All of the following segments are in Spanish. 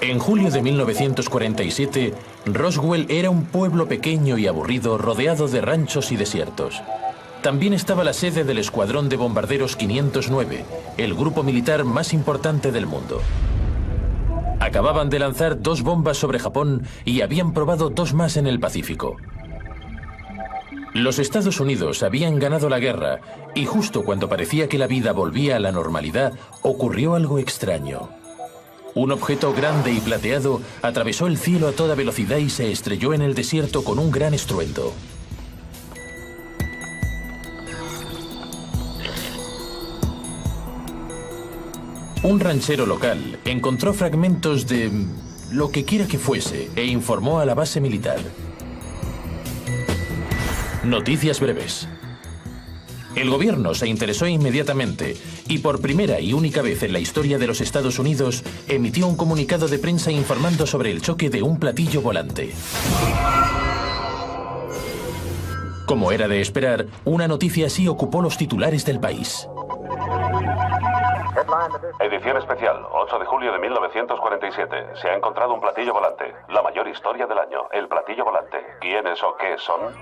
En julio de 1947, Roswell era un pueblo pequeño y aburrido rodeado de ranchos y desiertos. También estaba la sede del Escuadrón de Bombarderos 509, el grupo militar más importante del mundo. Acababan de lanzar 2 bombas sobre Japón y habían probado 2 más en el Pacífico. Los Estados Unidos habían ganado la guerra y justo cuando parecía que la vida volvía a la normalidad, ocurrió algo extraño. Un objeto grande y plateado atravesó el cielo a toda velocidad y se estrelló en el desierto con un gran estruendo. Un ranchero local encontró fragmentos de lo que quiera que fuese e informó a la base militar. Noticias breves. El gobierno se interesó inmediatamente y por primera y única vez en la historia de los Estados Unidos emitió un comunicado de prensa informando sobre el choque de un platillo volante. Como era de esperar, una noticia así ocupó los titulares del país. Edición especial, 8 de julio de 1947. Se ha encontrado un platillo volante. La mayor historia del año, el platillo volante. ¿Quiénes o qué son?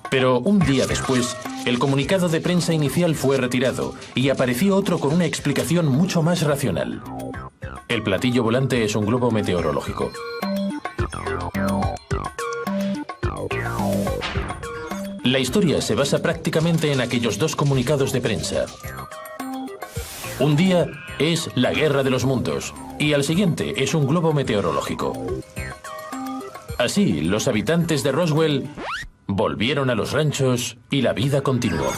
Pero un día después, el comunicado de prensa inicial fue retirado y apareció otro con una explicación mucho más racional. El platillo volante es un globo meteorológico. La historia se basa prácticamente en aquellos 2 comunicados de prensa. Un día es la guerra de los mundos y al siguiente es un globo meteorológico. Así, los habitantes de Roswell volvieron a los ranchos y la vida continuó.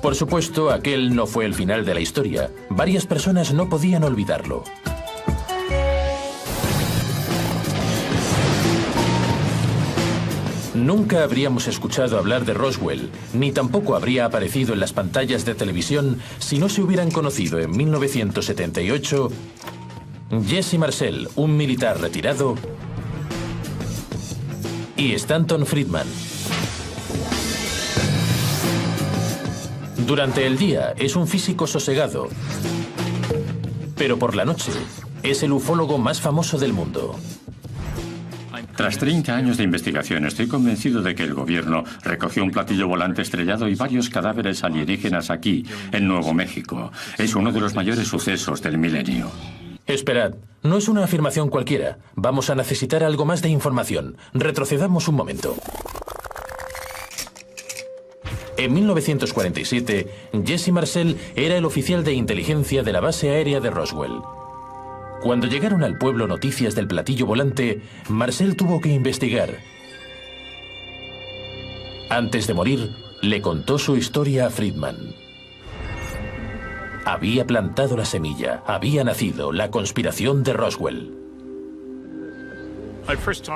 Por supuesto, aquel no fue el final de la historia. Varias personas no podían olvidarlo. Nunca habríamos escuchado hablar de Roswell, ni tampoco habría aparecido en las pantallas de televisión si no se hubieran conocido en 1978 Jesse Marcel, un militar retirado, y Stanton Friedman. Durante el día es un físico sosegado, pero por la noche es el ufólogo más famoso del mundo. Tras 30 años de investigación, estoy convencido de que el gobierno recogió un platillo volante estrellado y varios cadáveres alienígenas aquí, en Nuevo México. Es uno de los mayores sucesos del milenio. Esperad, no es una afirmación cualquiera. Vamos a necesitar algo más de información. Retrocedamos un momento. En 1947, Jesse Marcel era el oficial de inteligencia de la base aérea de Roswell. Cuando llegaron al pueblo noticias del platillo volante, Marcel tuvo que investigar. Antes de morir, le contó su historia a Friedman. Había plantado la semilla, había nacido la conspiración de Roswell.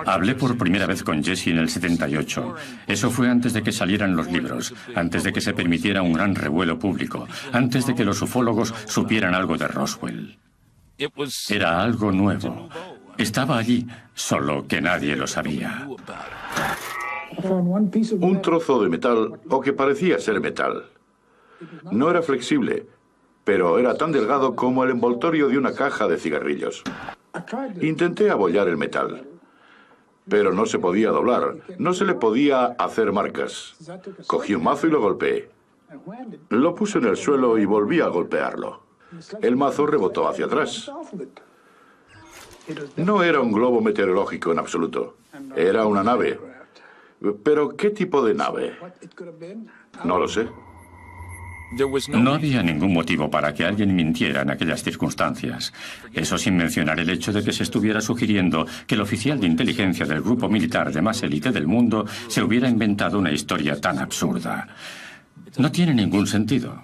Hablé por primera vez con Jesse en el 78. Eso fue antes de que salieran los libros, antes de que se permitiera un gran revuelo público, antes de que los ufólogos supieran algo de Roswell. Era algo nuevo. Estaba allí, solo que nadie lo sabía. Un trozo de metal, o que parecía ser metal. No era flexible, pero era tan delgado como el envoltorio de una caja de cigarrillos. Intenté abollar el metal, pero no se podía doblar, no se le podía hacer marcas. Cogí un mazo y lo golpeé. Lo puse en el suelo y volví a golpearlo. El mazo rebotó hacia atrás. No era un globo meteorológico en absoluto. Era una nave. ¿Pero qué tipo de nave? No lo sé. No había ningún motivo para que alguien mintiera en aquellas circunstancias. Eso sin mencionar el hecho de que se estuviera sugiriendo que el oficial de inteligencia del grupo militar de más élite del mundo se hubiera inventado una historia tan absurda. No tiene ningún sentido.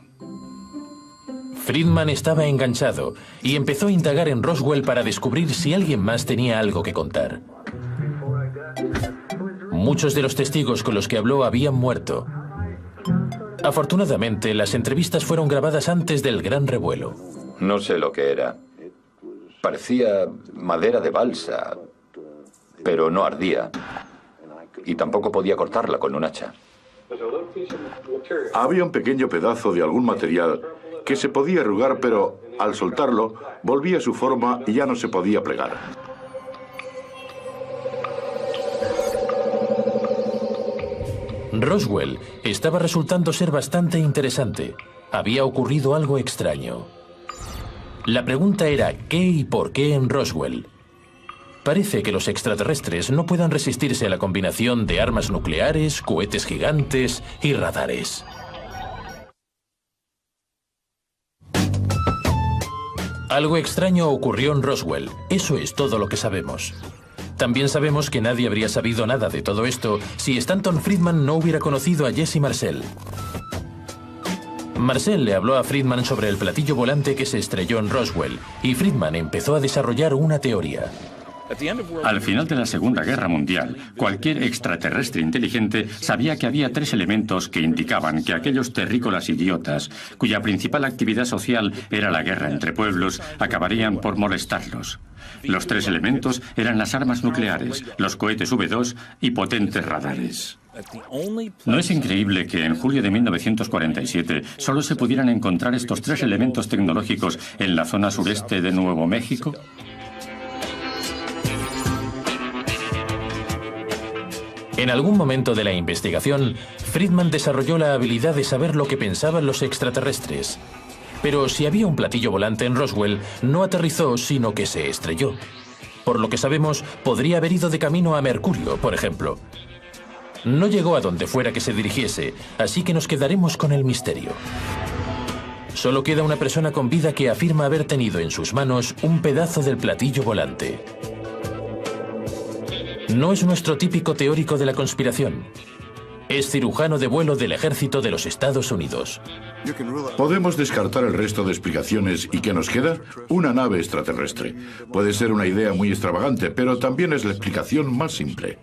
Friedman estaba enganchado y empezó a indagar en Roswell para descubrir si alguien más tenía algo que contar. Muchos de los testigos con los que habló habían muerto. Afortunadamente, las entrevistas fueron grabadas antes del gran revuelo. No sé lo que era. Parecía madera de balsa, pero no ardía. Y tampoco podía cortarla con un hacha. Había un pequeño pedazo de algún material que se podía arrugar, pero al soltarlo volvía a su forma y ya no se podía plegar. Roswell estaba resultando ser bastante interesante. Había ocurrido algo extraño. La pregunta era ¿qué y por qué en Roswell? Parece que los extraterrestres no puedan resistirse a la combinación de armas nucleares, cohetes gigantes y radares. Algo extraño ocurrió en Roswell. Eso es todo lo que sabemos. También sabemos que nadie habría sabido nada de todo esto si Stanton Friedman no hubiera conocido a Jesse Marcel. Marcel le habló a Friedman sobre el platillo volante que se estrelló en Roswell, y Friedman empezó a desarrollar una teoría. Al final de la Segunda Guerra Mundial, cualquier extraterrestre inteligente sabía que había 3 elementos que indicaban que aquellos terrícolas idiotas, cuya principal actividad social era la guerra entre pueblos, acabarían por molestarlos. Los 3 elementos eran las armas nucleares, los cohetes V2 y potentes radares. ¿No es increíble que en julio de 1947 solo se pudieran encontrar estos 3 elementos tecnológicos en la zona sureste de Nuevo México? En algún momento de la investigación, Friedman desarrolló la habilidad de saber lo que pensaban los extraterrestres. Pero si había un platillo volante en Roswell, no aterrizó, sino que se estrelló. Por lo que sabemos, podría haber ido de camino a Mercurio, por ejemplo. No llegó a donde fuera que se dirigiese, así que nos quedaremos con el misterio. Solo queda una persona con vida que afirma haber tenido en sus manos un pedazo del platillo volante. No es nuestro típico teórico de la conspiración. Es cirujano de vuelo del Ejército de los Estados Unidos. Podemos descartar el resto de explicaciones y ¿qué nos queda? Una nave extraterrestre. Puede ser una idea muy extravagante, pero también es la explicación más simple.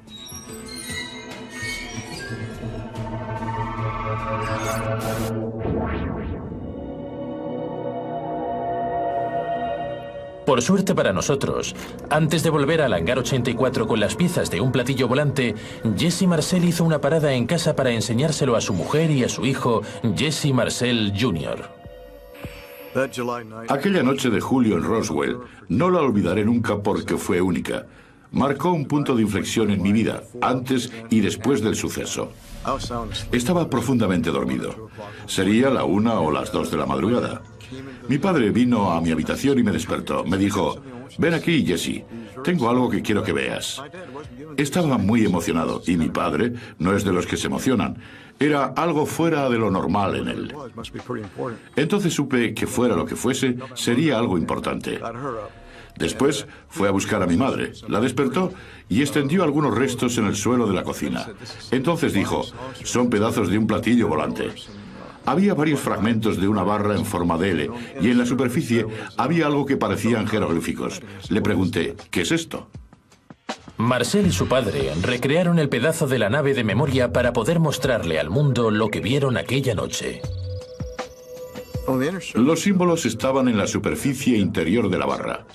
Por suerte para nosotros, antes de volver al hangar 84 con las piezas de un platillo volante, Jesse Marcel hizo una parada en casa para enseñárselo a su mujer y a su hijo, Jesse Marcel Jr. Aquella noche de julio en Roswell no la olvidaré nunca porque fue única. Marcó un punto de inflexión en mi vida, antes y después del suceso. Estaba profundamente dormido. Sería la 1 o las 2 de la madrugada. Mi padre vino a mi habitación y me despertó. Me dijo, ven aquí, Jesse, tengo algo que quiero que veas. Estaba muy emocionado y mi padre no es de los que se emocionan. Era algo fuera de lo normal en él. Entonces supe que fuera lo que fuese, sería algo importante. Después fue a buscar a mi madre, la despertó y extendió algunos restos en el suelo de la cocina. Entonces dijo, son pedazos de un platillo volante. Había varios fragmentos de una barra en forma de L y en la superficie había algo que parecían jeroglíficos. Le pregunté, ¿qué es esto? Marcel y su padre recrearon el pedazo de la nave de memoria para poder mostrarle al mundo lo que vieron aquella noche. Los símbolos estaban en la superficie interior de la barra.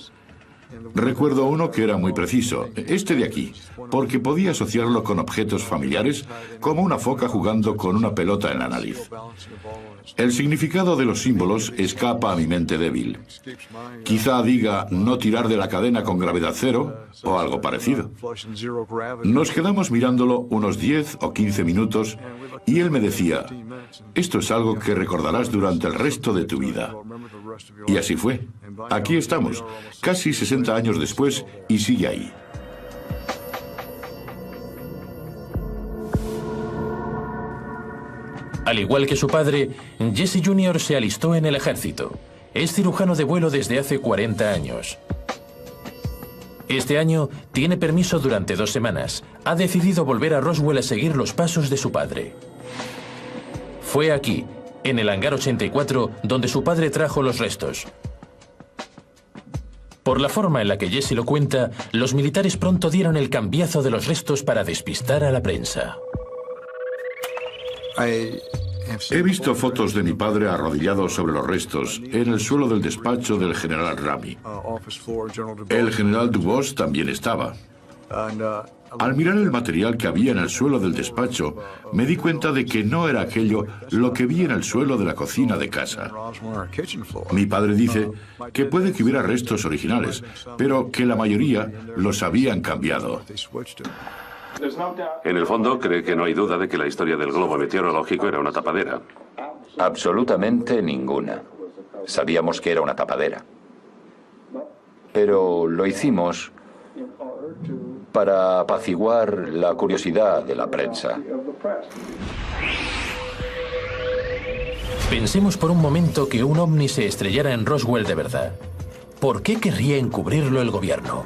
Recuerdo uno que era muy preciso, este de aquí, porque podía asociarlo con objetos familiares, como una foca jugando con una pelota en la nariz. El significado de los símbolos escapa a mi mente débil. Quizá diga no tirar de la cadena con gravedad cero o algo parecido. Nos quedamos mirándolo unos 10 o 15 minutos y él me decía, esto es algo que recordarás durante el resto de tu vida. Y así fue. Aquí estamos, casi 60 años después, y sigue ahí. Al igual que su padre, Jesse Jr. se alistó en el ejército. Es cirujano de vuelo desde hace 40 años. Este año tiene permiso durante 2 semanas. Ha decidido volver a Roswell a seguir los pasos de su padre. Fue aquí, en el hangar 84, donde su padre trajo los restos. Por la forma en la que Jesse lo cuenta, los militares pronto dieron el cambiazo de los restos para despistar a la prensa. He visto fotos de mi padre arrodillado sobre los restos en el suelo del despacho del general Rami. El general Dubos también estaba. Al mirar el material que había en el suelo del despacho, me di cuenta de que no era aquello lo que vi en el suelo de la cocina de casa. Mi padre dice que puede que hubiera restos originales, pero que la mayoría los habían cambiado. En el fondo, cree que no hay duda de que la historia del globo meteorológico era una tapadera. Absolutamente ninguna. Sabíamos que era una tapadera. Pero lo hicimos para apaciguar la curiosidad de la prensa. Pensemos por un momento que un ovni se estrellara en Roswell de verdad. ¿Por qué querría encubrirlo el gobierno?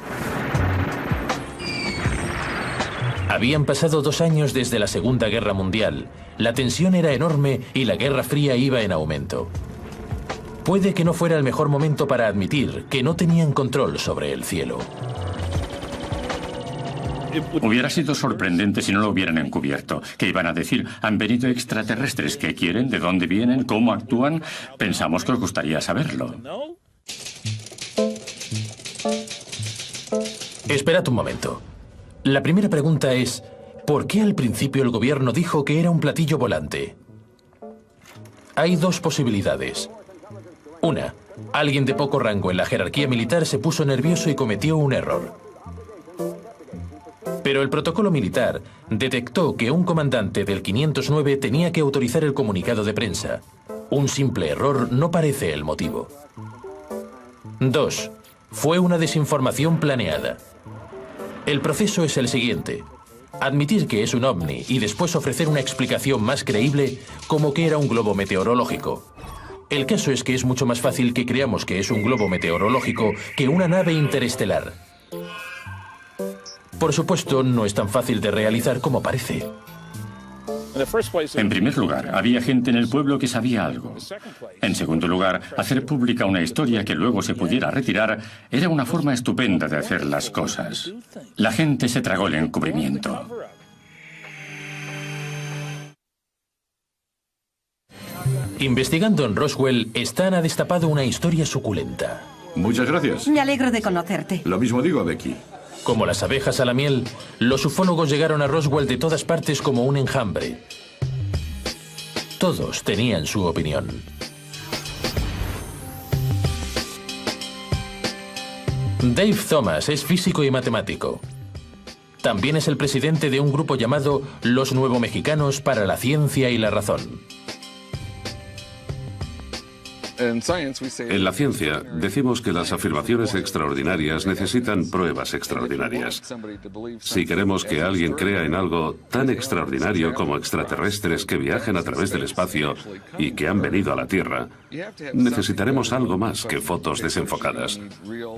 Habían pasado 2 años desde la Segunda Guerra Mundial. La tensión era enorme y la Guerra Fría iba en aumento. Puede que no fuera el mejor momento para admitir que no tenían control sobre el cielo. Hubiera sido sorprendente si no lo hubieran encubierto. ¿Qué iban a decir? ¿Han venido extraterrestres? ¿Qué quieren? ¿De dónde vienen? ¿Cómo actúan? Pensamos que os gustaría saberlo. Esperad un momento. La primera pregunta es, ¿por qué al principio el gobierno dijo que era un platillo volante? Hay 2 posibilidades. Una, alguien de poco rango en la jerarquía militar se puso nervioso y cometió un error. Pero el protocolo militar detectó que un comandante del 509 tenía que autorizar el comunicado de prensa. Un simple error no parece el motivo. 2. Fue una desinformación planeada. El proceso es el siguiente. Admitir que es un ovni y después ofrecer una explicación más creíble como que era un globo meteorológico. El caso es que es mucho más fácil que creamos que es un globo meteorológico que una nave interestelar. Por supuesto, no es tan fácil de realizar como parece. En primer lugar, había gente en el pueblo que sabía algo. En segundo lugar, hacer pública una historia que luego se pudiera retirar era una forma estupenda de hacer las cosas. La gente se tragó el encubrimiento. Investigando en Roswell, Stan ha destapado una historia suculenta. Muchas gracias. Me alegro de conocerte. Lo mismo digo a Becky. Como las abejas a la miel, los ufólogos llegaron a Roswell de todas partes como un enjambre. Todos tenían su opinión. Dave Thomas es físico y matemático. También es el presidente de un grupo llamado Los Nuevo Mexicanos para la Ciencia y la Razón. En la ciencia, decimos que las afirmaciones extraordinarias necesitan pruebas extraordinarias. Si queremos que alguien crea en algo tan extraordinario como extraterrestres que viajan a través del espacio y que han venido a la Tierra, necesitaremos algo más que fotos desenfocadas.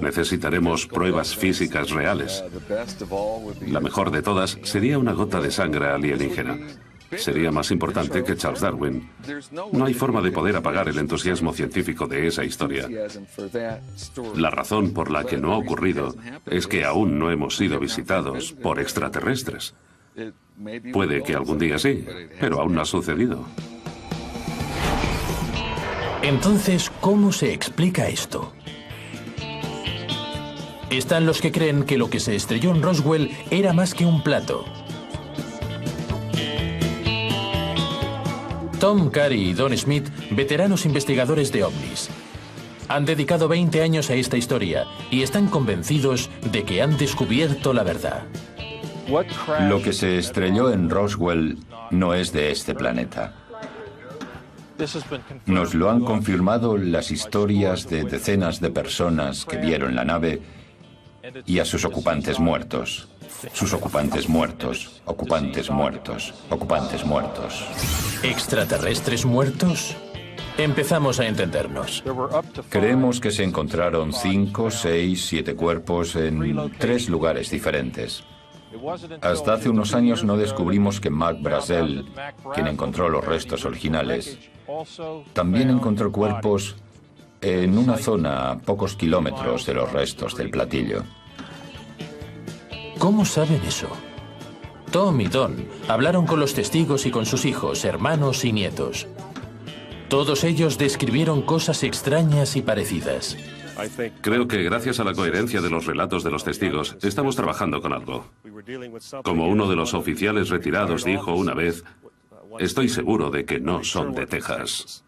Necesitaremos pruebas físicas reales. La mejor de todas sería una gota de sangre alienígena. Sería más importante que Charles Darwin. No hay forma de poder apagar el entusiasmo científico de esa historia. La razón por la que no ha ocurrido es que aún no hemos sido visitados por extraterrestres. Puede que algún día sí, pero aún no ha sucedido. Entonces, ¿cómo se explica esto? Están los que creen que lo que se estrelló en Roswell era más que un plato. Tom Carey y Don Smith, veteranos investigadores de ovnis. Han dedicado 20 años a esta historia y están convencidos de que han descubierto la verdad. Lo que se estrelló en Roswell no es de este planeta. Nos lo han confirmado las historias de decenas de personas que vieron la nave y a sus ocupantes muertos. Sus ocupantes muertos, ocupantes muertos, ocupantes muertos. ¿Extraterrestres muertos? Empezamos a entendernos. Creemos que se encontraron 5, 6, 7 cuerpos en 3 lugares diferentes. Hasta hace unos años no descubrimos que Mac Brazel, quien encontró los restos originales, también encontró cuerpos en una zona a pocos kilómetros de los restos del platillo. ¿Cómo saben eso? Tom y Don hablaron con los testigos y con sus hijos, hermanos y nietos. Todos ellos describieron cosas extrañas y parecidas. Creo que gracias a la coherencia de los relatos de los testigos, estamos trabajando con algo. Como uno de los oficiales retirados dijo una vez, estoy seguro de que no son de Texas.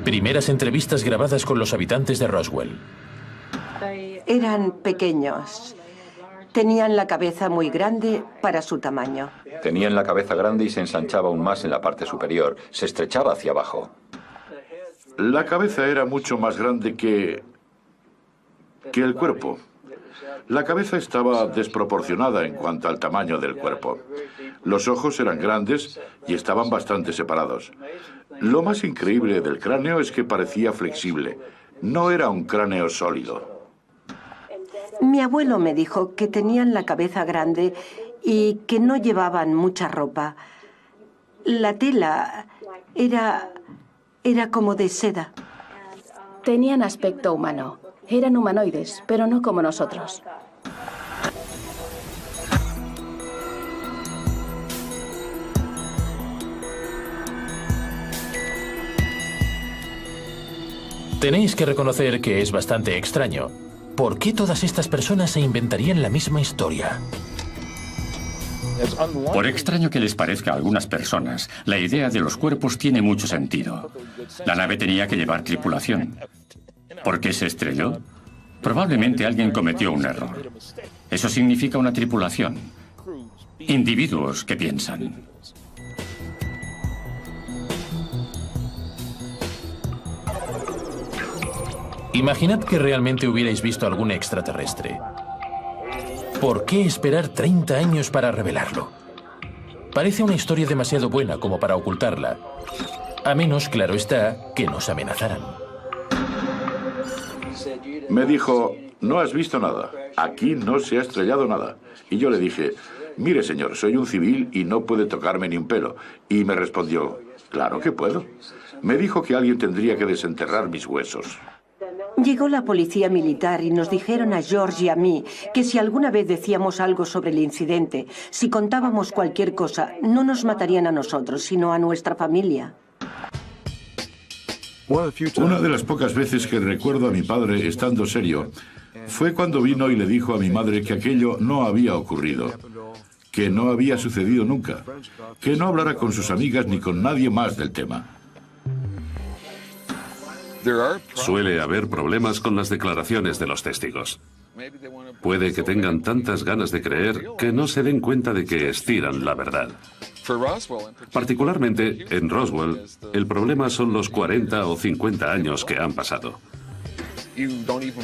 Primeras entrevistas grabadas con los habitantes de Roswell. Eran pequeños. Tenían la cabeza muy grande para su tamaño. Tenían la cabeza grande y se ensanchaba aún más en la parte superior. Se estrechaba hacia abajo. La cabeza era mucho más grande que el cuerpo. La cabeza estaba desproporcionada en cuanto al tamaño del cuerpo. Los ojos eran grandes y estaban bastante separados. Lo más increíble del cráneo es que parecía flexible. No era un cráneo sólido. Mi abuelo me dijo que tenían la cabeza grande y que no llevaban mucha ropa. La tela era como de seda. Tenían aspecto humano. Eran humanoides, pero no como nosotros. Tenéis que reconocer que es bastante extraño. ¿Por qué todas estas personas se inventarían la misma historia? Por extraño que les parezca a algunas personas, la idea de los cuerpos tiene mucho sentido. La nave tenía que llevar tripulación. ¿Por qué se estrelló? Probablemente alguien cometió un error. Eso significa una tripulación. Individuos que piensan. Imaginad que realmente hubierais visto algún extraterrestre. ¿Por qué esperar 30 años para revelarlo? Parece una historia demasiado buena como para ocultarla. A menos, claro está, que nos amenazaran. Me dijo, no has visto nada. Aquí no se ha estrellado nada. Y yo le dije, mire señor, soy un civil y no puede tocarme ni un pelo. Y me respondió, claro que puedo. Me dijo que alguien tendría que desenterrar mis huesos. Llegó la policía militar y nos dijeron a George y a mí que si alguna vez decíamos algo sobre el incidente, si contábamos cualquier cosa, no nos matarían a nosotros, sino a nuestra familia. Una de las pocas veces que recuerdo a mi padre estando serio fue cuando vino y le dijo a mi madre que aquello no había ocurrido, que no había sucedido nunca, que no hablara con sus amigas ni con nadie más del tema. Suele haber problemas con las declaraciones de los testigos. Puede que tengan tantas ganas de creer que no se den cuenta de que estiran la verdad. Particularmente en Roswell, el problema son los 40 o 50 años que han pasado.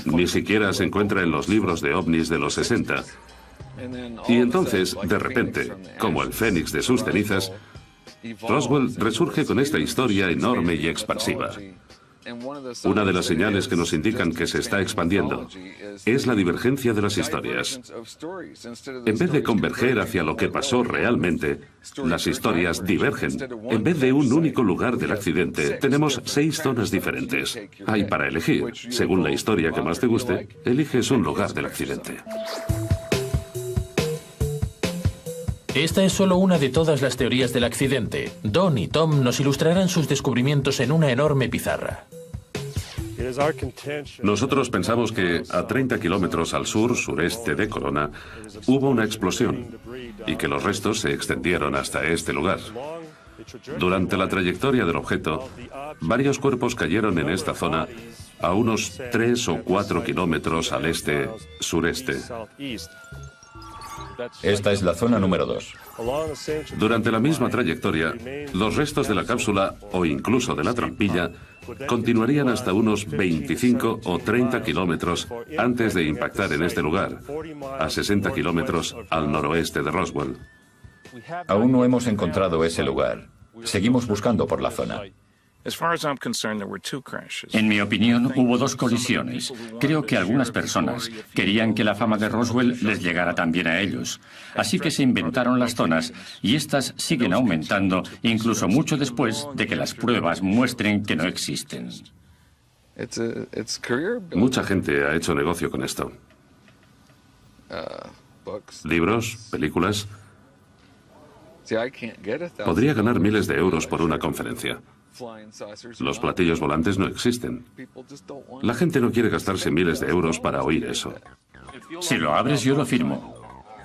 Ni siquiera se encuentra en los libros de ovnis de los 60. Y entonces, de repente, como el fénix de sus cenizas, Roswell resurge con esta historia enorme y expansiva. Una de las señales que nos indican que se está expandiendo es la divergencia de las historias. En vez de converger hacia lo que pasó realmente, las historias divergen. En vez de un único lugar del accidente, tenemos 6 zonas diferentes. Hay para elegir. Según la historia que más te guste, eliges un lugar del accidente. Esta es solo una de todas las teorías del accidente. Don y Tom nos ilustrarán sus descubrimientos en una enorme pizarra. Nosotros pensamos que a 30 kilómetros al sur-sureste de Corona hubo una explosión y que los restos se extendieron hasta este lugar. Durante la trayectoria del objeto, varios cuerpos cayeron en esta zona a unos 3 o 4 kilómetros al este-sureste. Esta es la zona número 2. Durante la misma trayectoria, los restos de la cápsula o incluso de la trampilla continuarían hasta unos 25 o 30 kilómetros antes de impactar en este lugar, a 60 kilómetros al noroeste de Roswell. Aún no hemos encontrado ese lugar. Seguimos buscando por la zona. En mi opinión, hubo 2 colisiones. Creo que algunas personas querían que la fama de Roswell les llegara también a ellos. Así que se inventaron las zonas y estas siguen aumentando incluso mucho después de que las pruebas muestren que no existen. Mucha gente ha hecho negocio con esto. Libros, películas. Podría ganar miles de euros por una conferencia. Los platillos volantes no existen. La gente no quiere gastarse miles de euros para oír eso. Si lo abres, yo lo firmo.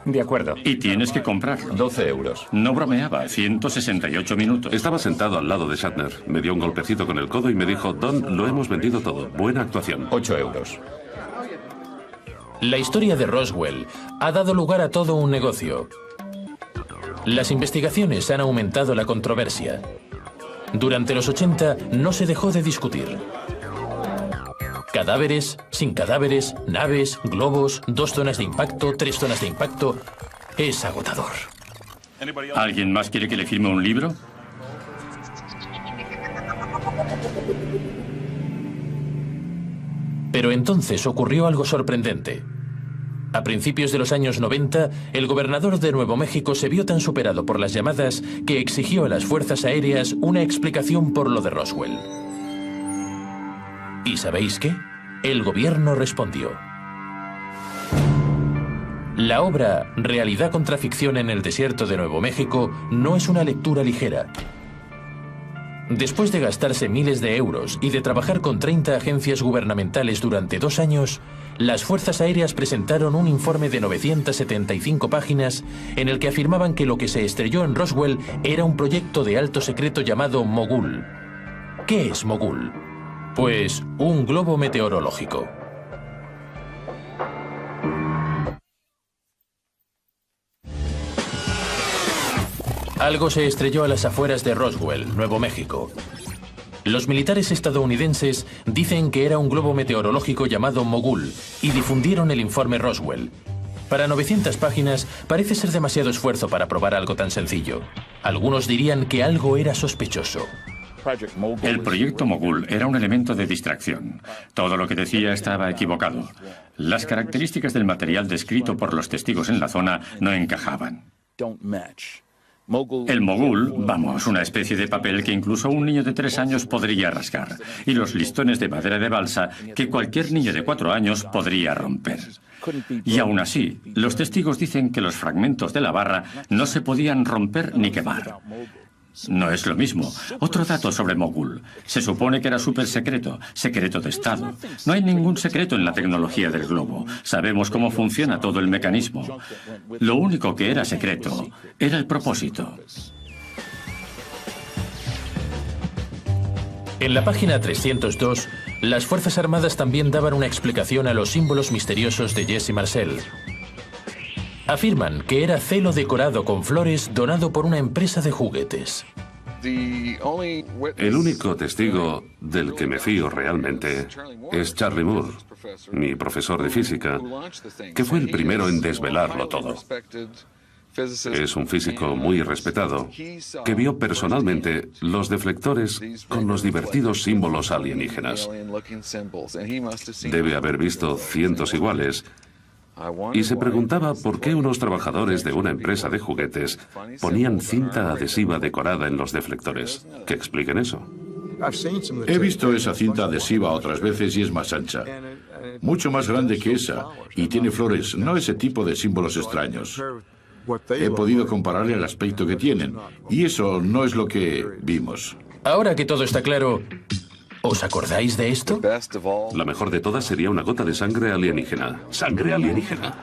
De acuerdo. Y tienes que comprarlo. 12 euros. No bromeaba, 168 minutos. Estaba sentado al lado de Shatner. Me dio un golpecito con el codo y me dijo: Don, lo hemos vendido todo. Buena actuación. 8 euros. La historia de Roswell ha dado lugar a todo un negocio. Las investigaciones han aumentado la controversia. Durante los 80 no se dejó de discutir. Cadáveres, sin cadáveres, naves, globos, 2 zonas de impacto, 3 zonas de impacto. Es agotador. ¿Alguien más quiere que le firme un libro? Pero entonces ocurrió algo sorprendente. A principios de los años 90, el gobernador de Nuevo México se vio tan superado por las llamadas que exigió a las fuerzas aéreas una explicación por lo de Roswell. ¿Y sabéis qué? El gobierno respondió. La obra Realidad contra ficción en el desierto de Nuevo México no es una lectura ligera. Después de gastarse miles de euros y de trabajar con 30 agencias gubernamentales durante 2 años, las fuerzas aéreas presentaron un informe de 975 páginas en el que afirmaban que lo que se estrelló en Roswell era un proyecto de alto secreto llamado Mogul. ¿Qué es Mogul? Pues un globo meteorológico. Algo se estrelló a las afueras de Roswell, Nuevo México. Los militares estadounidenses dicen que era un globo meteorológico llamado Mogul y difundieron el informe Roswell. Para 900 páginas parece ser demasiado esfuerzo para probar algo tan sencillo. Algunos dirían que algo era sospechoso. El proyecto Mogul era un elemento de distracción. Todo lo que decía estaba equivocado. Las características del material descrito por los testigos en la zona no encajaban. El Mogul, vamos, una especie de papel que incluso un niño de 3 años podría rasgar. Y los listones de madera de balsa que cualquier niño de 4 años podría romper. Y aún así, los testigos dicen que los fragmentos de la barra no se podían romper ni quemar. No es lo mismo. Otro dato sobre Mogul. Se supone que era súper secreto, secreto de Estado. No hay ningún secreto en la tecnología del globo. Sabemos cómo funciona todo el mecanismo. Lo único que era secreto era el propósito. En la página 302, las Fuerzas Armadas también daban una explicación a los símbolos misteriosos de Jesse Marcel. Afirman que era celo decorado con flores donado por una empresa de juguetes. El único testigo del que me fío realmente es Charlie Moore, mi profesor de física, que fue el primero en desvelarlo todo. Es un físico muy respetado, que vio personalmente los deflectores con los divertidos símbolos alienígenas. Debe haber visto cientos iguales, y se preguntaba por qué unos trabajadores de una empresa de juguetes ponían cinta adhesiva decorada en los deflectores. ¿Que expliquen eso? He visto esa cinta adhesiva otras veces y es más ancha. Mucho más grande que esa. Y tiene flores, no ese tipo de símbolos extraños. He podido compararle el aspecto que tienen. Y eso no es lo que vimos. Ahora que todo está claro, ¿os acordáis de esto? La mejor de todas sería una gota de sangre alienígena. ¿Sangre alienígena?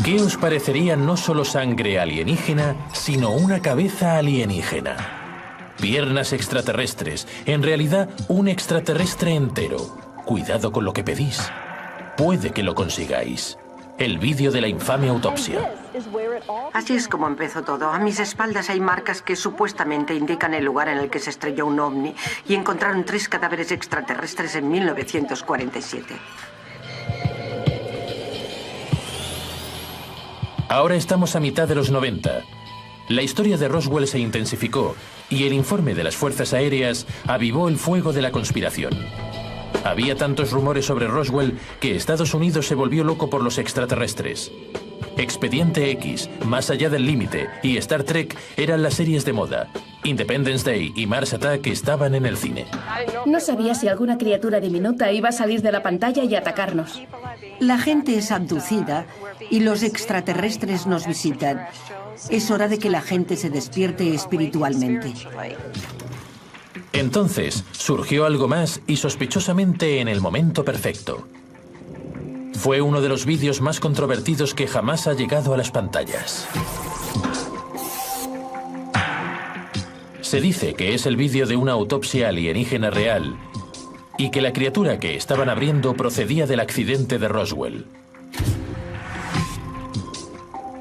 ¿Qué os parecería no solo sangre alienígena, sino una cabeza alienígena? Piernas extraterrestres, en realidad un extraterrestre entero. Cuidado con lo que pedís. Puede que lo consigáis. El vídeo de la infame autopsia. Así es como empezó todo. A mis espaldas hay marcas que supuestamente indican el lugar en el que se estrelló un ovni y encontraron 3 cadáveres extraterrestres en 1947. Ahora estamos a mitad de los 90. La historia de Roswell se intensificó y el informe de las fuerzas aéreas avivó el fuego de la conspiración. Había tantos rumores sobre Roswell que Estados Unidos se volvió loco por los extraterrestres. Expediente X, Más allá del límite y Star Trek eran las series de moda. Independence Day y Mars Attack estaban en el cine. No sabía si alguna criatura diminuta iba a salir de la pantalla y atacarnos. La gente es abducida y los extraterrestres nos visitan. Es hora de que la gente se despierte espiritualmente. Entonces surgió algo más y sospechosamente en el momento perfecto. Fue uno de los vídeos más controvertidos que jamás ha llegado a las pantallas. Se dice que es el vídeo de una autopsia alienígena real y que la criatura que estaban abriendo procedía del accidente de Roswell.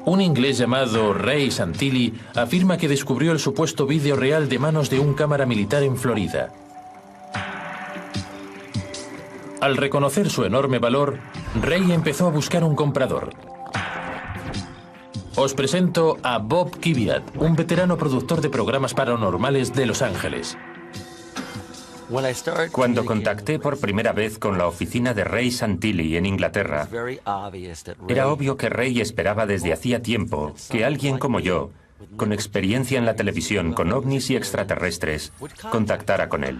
Un inglés llamado Ray Santilli afirma que descubrió el supuesto vídeo real de manos de un cámara militar en Florida. Al reconocer su enorme valor, Ray empezó a buscar un comprador. Os presento a Bob Kiviat, un veterano productor de programas paranormales de Los Ángeles. Cuando contacté por primera vez con la oficina de Ray Santilli en Inglaterra, era obvio que Ray esperaba desde hacía tiempo que alguien como yo, con experiencia en la televisión con ovnis y extraterrestres, contactara con él.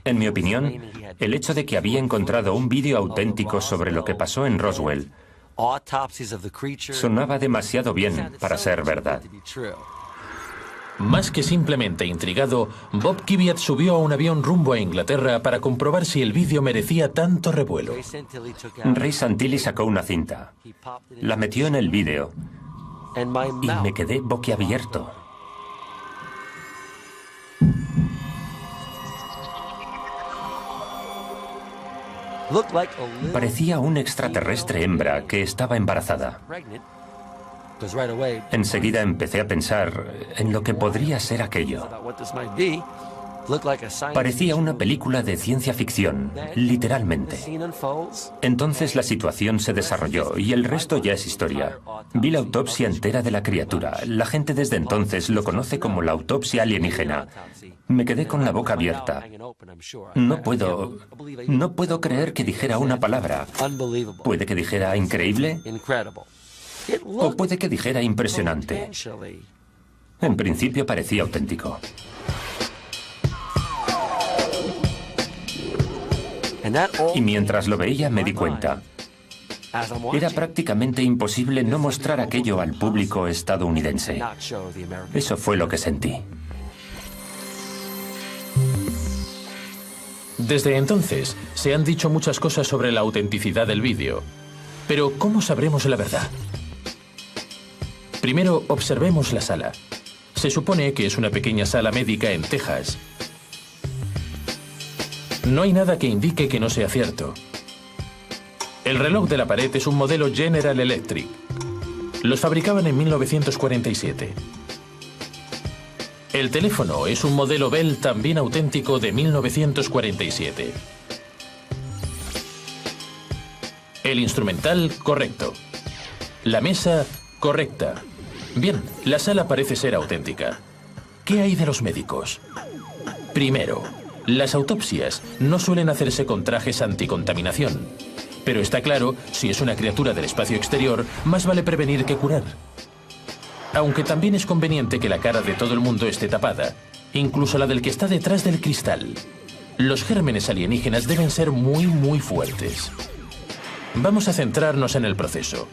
En mi opinión, el hecho de que había encontrado un vídeo auténtico sobre lo que pasó en Roswell sonaba demasiado bien para ser verdad. Más que simplemente intrigado, Bob Kiviat subió a un avión rumbo a Inglaterra para comprobar si el vídeo merecía tanto revuelo. Ray Santilli sacó una cinta, la metió en el vídeo y me quedé boquiabierto. Parecía un extraterrestre hembra que estaba embarazada. Enseguida empecé a pensar en lo que podría ser aquello. Parecía una película de ciencia ficción, literalmente. Entonces la situación se desarrolló y el resto ya es historia. Vi la autopsia entera de la criatura. La gente desde entonces lo conoce como la autopsia alienígena. Me quedé con la boca abierta. No puedo creer que dijera una palabra. Puede que dijera increíble. O puede que dijera impresionante. En principio parecía auténtico. Y mientras lo veía me di cuenta. Era prácticamente imposible no mostrar aquello al público estadounidense. Eso fue lo que sentí. Desde entonces, se han dicho muchas cosas sobre la autenticidad del vídeo. Pero, ¿cómo sabremos la verdad? Primero, observemos la sala. Se supone que es una pequeña sala médica en Texas. No hay nada que indique que no sea cierto. El reloj de la pared es un modelo General Electric. Los fabricaban en 1947. El teléfono es un modelo Bell también auténtico de 1947. El instrumental, correcto. La mesa, correcta. Bien, la sala parece ser auténtica. ¿Qué hay de los médicos? Primero, las autopsias no suelen hacerse con trajes anticontaminación. Pero está claro, si es una criatura del espacio exterior, más vale prevenir que curar. Aunque también es conveniente que la cara de todo el mundo esté tapada, incluso la del que está detrás del cristal. Los gérmenes alienígenas deben ser muy fuertes. Vamos a centrarnos en el proceso.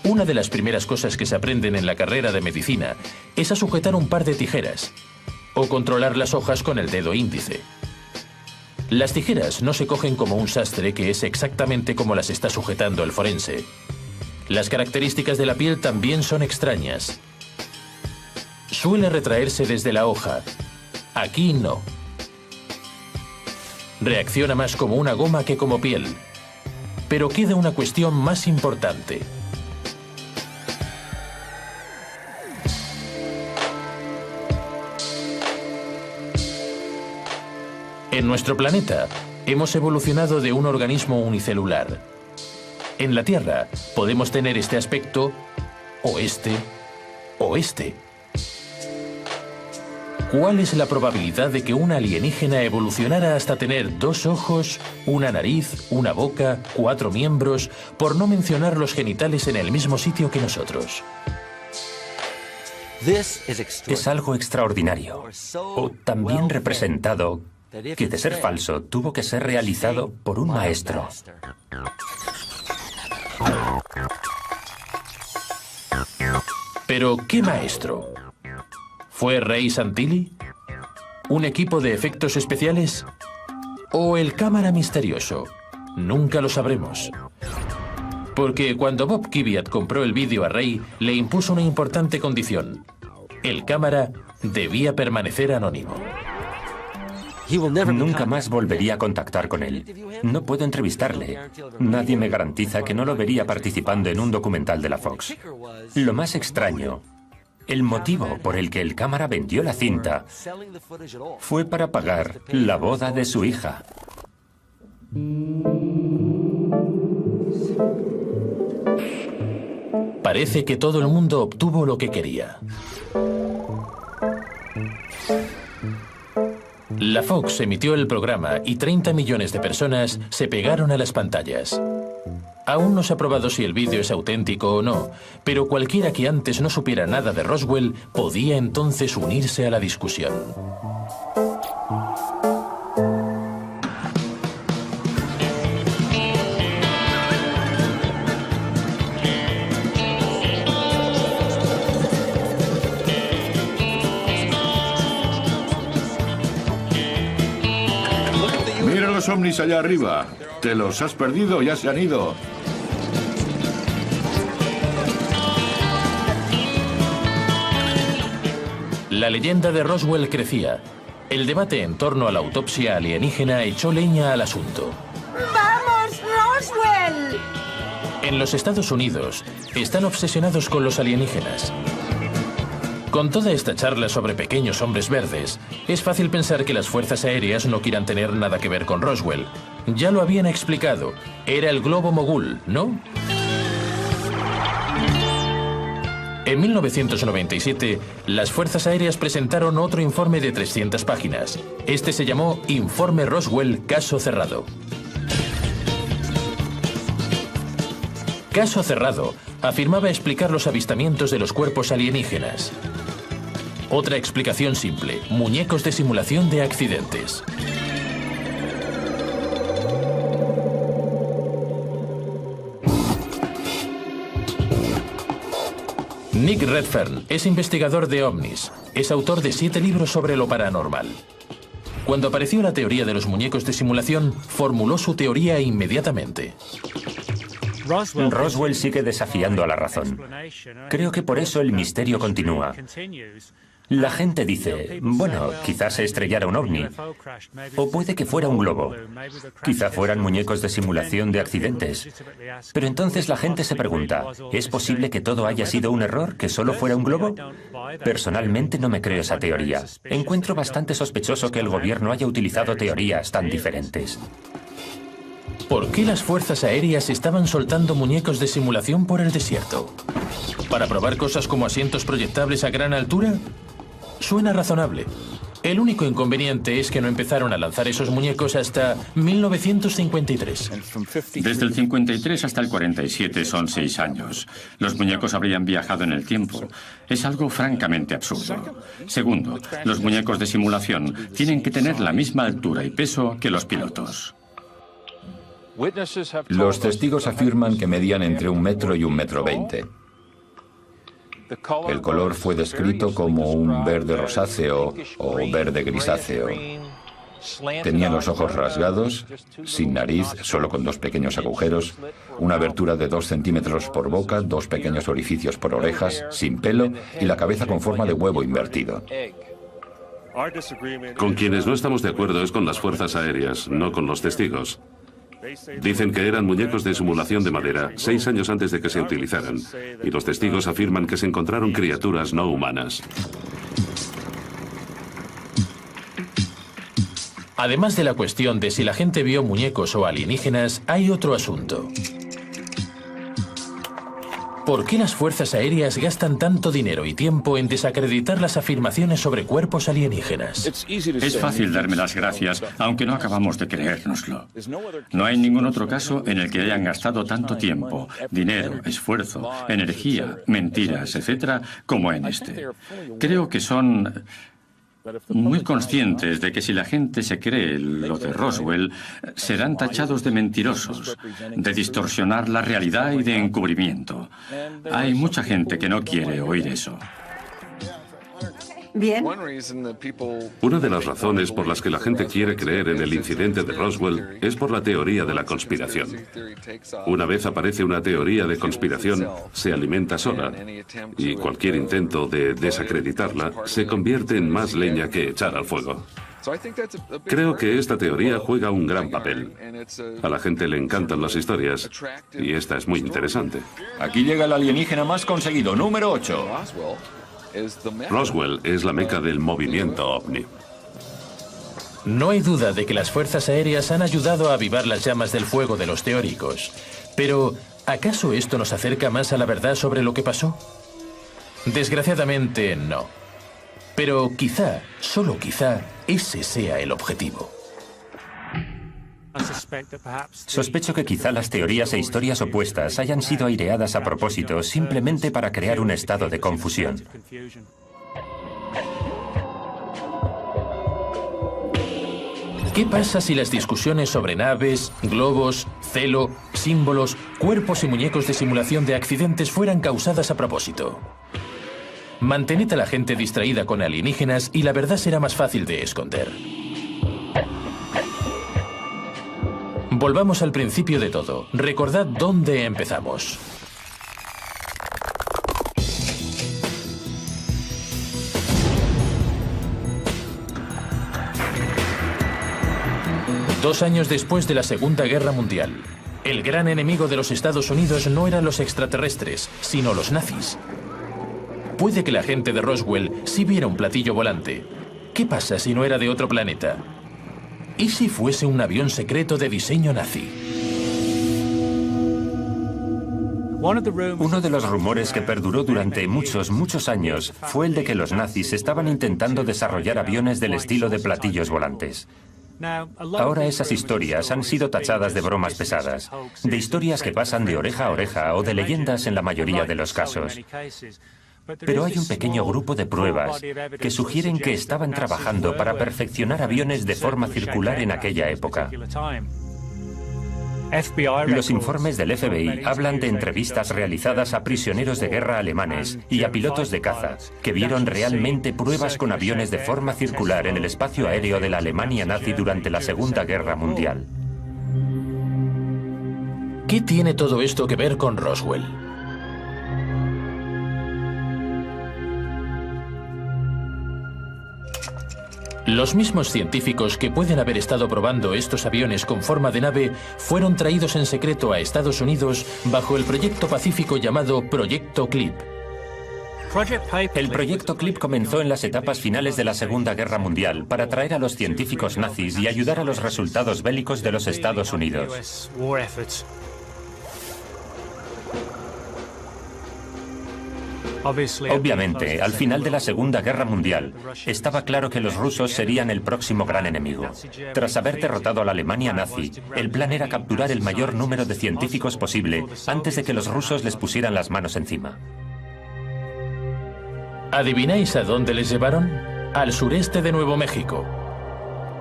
Una de las primeras cosas que se aprenden en la carrera de medicina es a sujetar un par de tijeras o controlar las hojas con el dedo índice. Las tijeras no se cogen como un sastre, que es exactamente como las está sujetando el forense. Las características de la piel también son extrañas. Suele retraerse desde la hoja. Aquí no. Reacciona más como una goma que como piel. Pero queda una cuestión más importante. En nuestro planeta, hemos evolucionado de un organismo unicelular. En la Tierra, podemos tener este aspecto, o este. ¿Cuál es la probabilidad de que una alienígena evolucionara hasta tener 2 ojos, una nariz, una boca, 4 miembros, por no mencionar los genitales en el mismo sitio que nosotros? Es algo extraordinario, o también representado, que de ser falso tuvo que ser realizado por un maestro. ¿Pero qué maestro? ¿Fue Ray Santilli? ¿Un equipo de efectos especiales? ¿O el cámara misterioso? Nunca lo sabremos. Porque cuando Bob Kiviat compró el vídeo a Ray, le impuso una importante condición. El cámara debía permanecer anónimo. Nunca más volvería a contactar con él. No puedo entrevistarle. Nadie me garantiza que no lo vería participando en un documental de la Fox. Lo más extraño, el motivo por el que el cámara vendió la cinta fue para pagar la boda de su hija. Parece que todo el mundo obtuvo lo que quería. La Fox emitió el programa y 30 millones de personas se pegaron a las pantallas. Aún no se ha probado si el vídeo es auténtico o no, pero cualquiera que antes no supiera nada de Roswell podía entonces unirse a la discusión. Mira los ovnis allá arriba. ¿Te los has perdido? Ya se han ido. La leyenda de Roswell crecía. El debate en torno a la autopsia alienígena echó leña al asunto. ¡Vamos, Roswell! En los Estados Unidos están obsesionados con los alienígenas. Con toda esta charla sobre pequeños hombres verdes, es fácil pensar que las fuerzas aéreas no quieran tener nada que ver con Roswell. Ya lo habían explicado. Era el globo mogul, ¿no? En 1997, las Fuerzas Aéreas presentaron otro informe de 300 páginas. Este se llamó Informe Roswell, Caso Cerrado. Caso Cerrado afirmaba explicar los avistamientos de los cuerpos alienígenas. Otra explicación simple: muñecos de simulación de accidentes. Nick Redfern es investigador de ovnis. Es autor de 7 libros sobre lo paranormal. Cuando apareció la teoría de los muñecos de simulación, formuló su teoría inmediatamente. Roswell sigue desafiando a la razón. Creo que por eso el misterio continúa. La gente dice, bueno, quizás se estrellara un ovni. O puede que fuera un globo. Quizá fueran muñecos de simulación de accidentes. Pero entonces la gente se pregunta, ¿es posible que todo haya sido un error, que solo fuera un globo? Personalmente no me creo esa teoría. Encuentro bastante sospechoso que el gobierno haya utilizado teorías tan diferentes. ¿Por qué las fuerzas aéreas estaban soltando muñecos de simulación por el desierto? ¿Para probar cosas como asientos proyectables a gran altura? Suena razonable. El único inconveniente es que no empezaron a lanzar esos muñecos hasta 1953. Desde el 53 hasta el 47 son 6 años. Los muñecos habrían viajado en el tiempo. Es algo francamente absurdo. Segundo, los muñecos de simulación tienen que tener la misma altura y peso que los pilotos. Los testigos afirman que medían entre 1 metro y 1,20 metros. El color fue descrito como un verde rosáceo o verde grisáceo. Tenían los ojos rasgados, sin nariz, solo con 2 pequeños agujeros, una abertura de 2 centímetros por boca, 2 pequeños orificios por orejas, sin pelo y la cabeza con forma de huevo invertido. Con quienes no estamos de acuerdo es con las fuerzas aéreas, no con los testigos. Dicen que eran muñecos de simulación de madera 6 años antes de que se utilizaran, y los testigos afirman que se encontraron criaturas no humanas. Además de la cuestión de si la gente vio muñecos o alienígenas, hay otro asunto. ¿Por qué las fuerzas aéreas gastan tanto dinero y tiempo en desacreditar las afirmaciones sobre cuerpos alienígenas? Es fácil darme las gracias, aunque no acabamos de creérnoslo. No hay ningún otro caso en el que hayan gastado tanto tiempo, dinero, esfuerzo, energía, mentiras, etc., como en este. Creo que son muy conscientes de que si la gente se cree lo de Roswell, serán tachados de mentirosos, de distorsionar la realidad y de encubrimiento. Hay mucha gente que no quiere oír eso. Bien. Una de las razones por las que la gente quiere creer en el incidente de Roswell es por la teoría de la conspiración. Una vez aparece una teoría de conspiración, se alimenta sola, y cualquier intento de desacreditarla se convierte en más leña que echar al fuego. Creo que esta teoría juega un gran papel. A la gente le encantan las historias, y esta es muy interesante. Aquí llega el alienígena más conseguido, número 8. Roswell es la meca del movimiento ovni. No hay duda de que las fuerzas aéreas han ayudado a avivar las llamas del fuego de los teóricos. Pero, ¿acaso esto nos acerca más a la verdad sobre lo que pasó? Desgraciadamente, no. Pero quizá, solo quizá, ese sea el objetivo. Sospecho que quizá las teorías e historias opuestas hayan sido aireadas a propósito simplemente para crear un estado de confusión. ¿Qué pasa si las discusiones sobre naves, globos, celo, símbolos, cuerpos y muñecos de simulación de accidentes fueran causadas a propósito? Mantened a la gente distraída con alienígenas y la verdad será más fácil de esconder. Volvamos al principio de todo. Recordad dónde empezamos. Dos años después de la Segunda Guerra Mundial, el gran enemigo de los Estados Unidos no eran los extraterrestres, sino los nazis. Puede que la gente de Roswell sí viera un platillo volante. ¿Qué pasa si no era de otro planeta? ¿Y si fuese un avión secreto de diseño nazi? Uno de los rumores que perduró durante muchos años fue el de que los nazis estaban intentando desarrollar aviones del estilo de platillos volantes. Ahora esas historias han sido tachadas de bromas pesadas, de historias que pasan de oreja a oreja o de leyendas en la mayoría de los casos. Pero hay un pequeño grupo de pruebas que sugieren que estaban trabajando para perfeccionar aviones de forma circular en aquella época. Los informes del FBI hablan de entrevistas realizadas a prisioneros de guerra alemanes y a pilotos de caza que vieron realmente pruebas con aviones de forma circular en el espacio aéreo de la Alemania nazi durante la Segunda Guerra Mundial. ¿Qué tiene todo esto que ver con Roswell? Los mismos científicos que pueden haber estado probando estos aviones con forma de nave fueron traídos en secreto a Estados Unidos bajo el proyecto pacífico llamado Proyecto Clip. El Proyecto Clip comenzó en las etapas finales de la Segunda Guerra Mundial para atraer a los científicos nazis y ayudar a los resultados bélicos de los Estados Unidos. Obviamente, al final de la Segunda Guerra Mundial, estaba claro que los rusos serían el próximo gran enemigo. Tras haber derrotado a la Alemania nazi, el plan era capturar el mayor número de científicos posible antes de que los rusos les pusieran las manos encima. ¿Adivináis a dónde les llevaron? Al sureste de Nuevo México.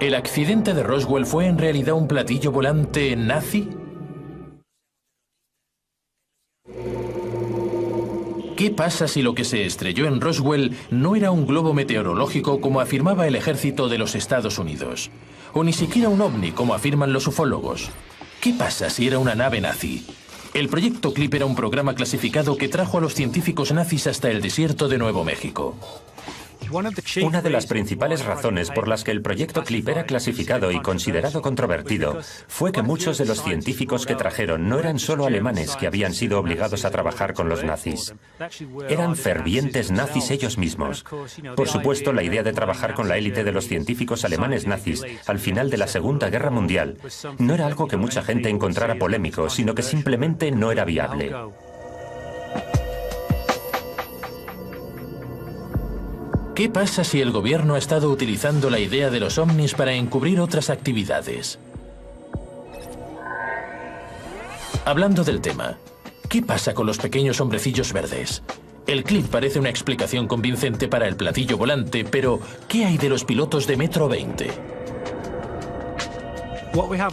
¿El accidente de Roswell fue en realidad un platillo volante nazi? ¿Qué pasa si lo que se estrelló en Roswell no era un globo meteorológico como afirmaba el ejército de los Estados Unidos? O ni siquiera un ovni como afirman los ufólogos. ¿Qué pasa si era una nave nazi? El Proyecto Clip era un programa clasificado que trajo a los científicos nazis hasta el desierto de Nuevo México. Una de las principales razones por las que el Proyecto Clip era clasificado y considerado controvertido fue que muchos de los científicos que trajeron no eran solo alemanes que habían sido obligados a trabajar con los nazis. Eran fervientes nazis ellos mismos. Por supuesto, la idea de trabajar con la élite de los científicos alemanes nazis al final de la Segunda Guerra Mundial no era algo que mucha gente encontrara polémico, sino que simplemente no era viable. ¿Qué pasa si el gobierno ha estado utilizando la idea de los ovnis para encubrir otras actividades? Hablando del tema, ¿qué pasa con los pequeños hombrecillos verdes? El clip parece una explicación convincente para el platillo volante, pero ¿qué hay de los pilotos de Metro 20?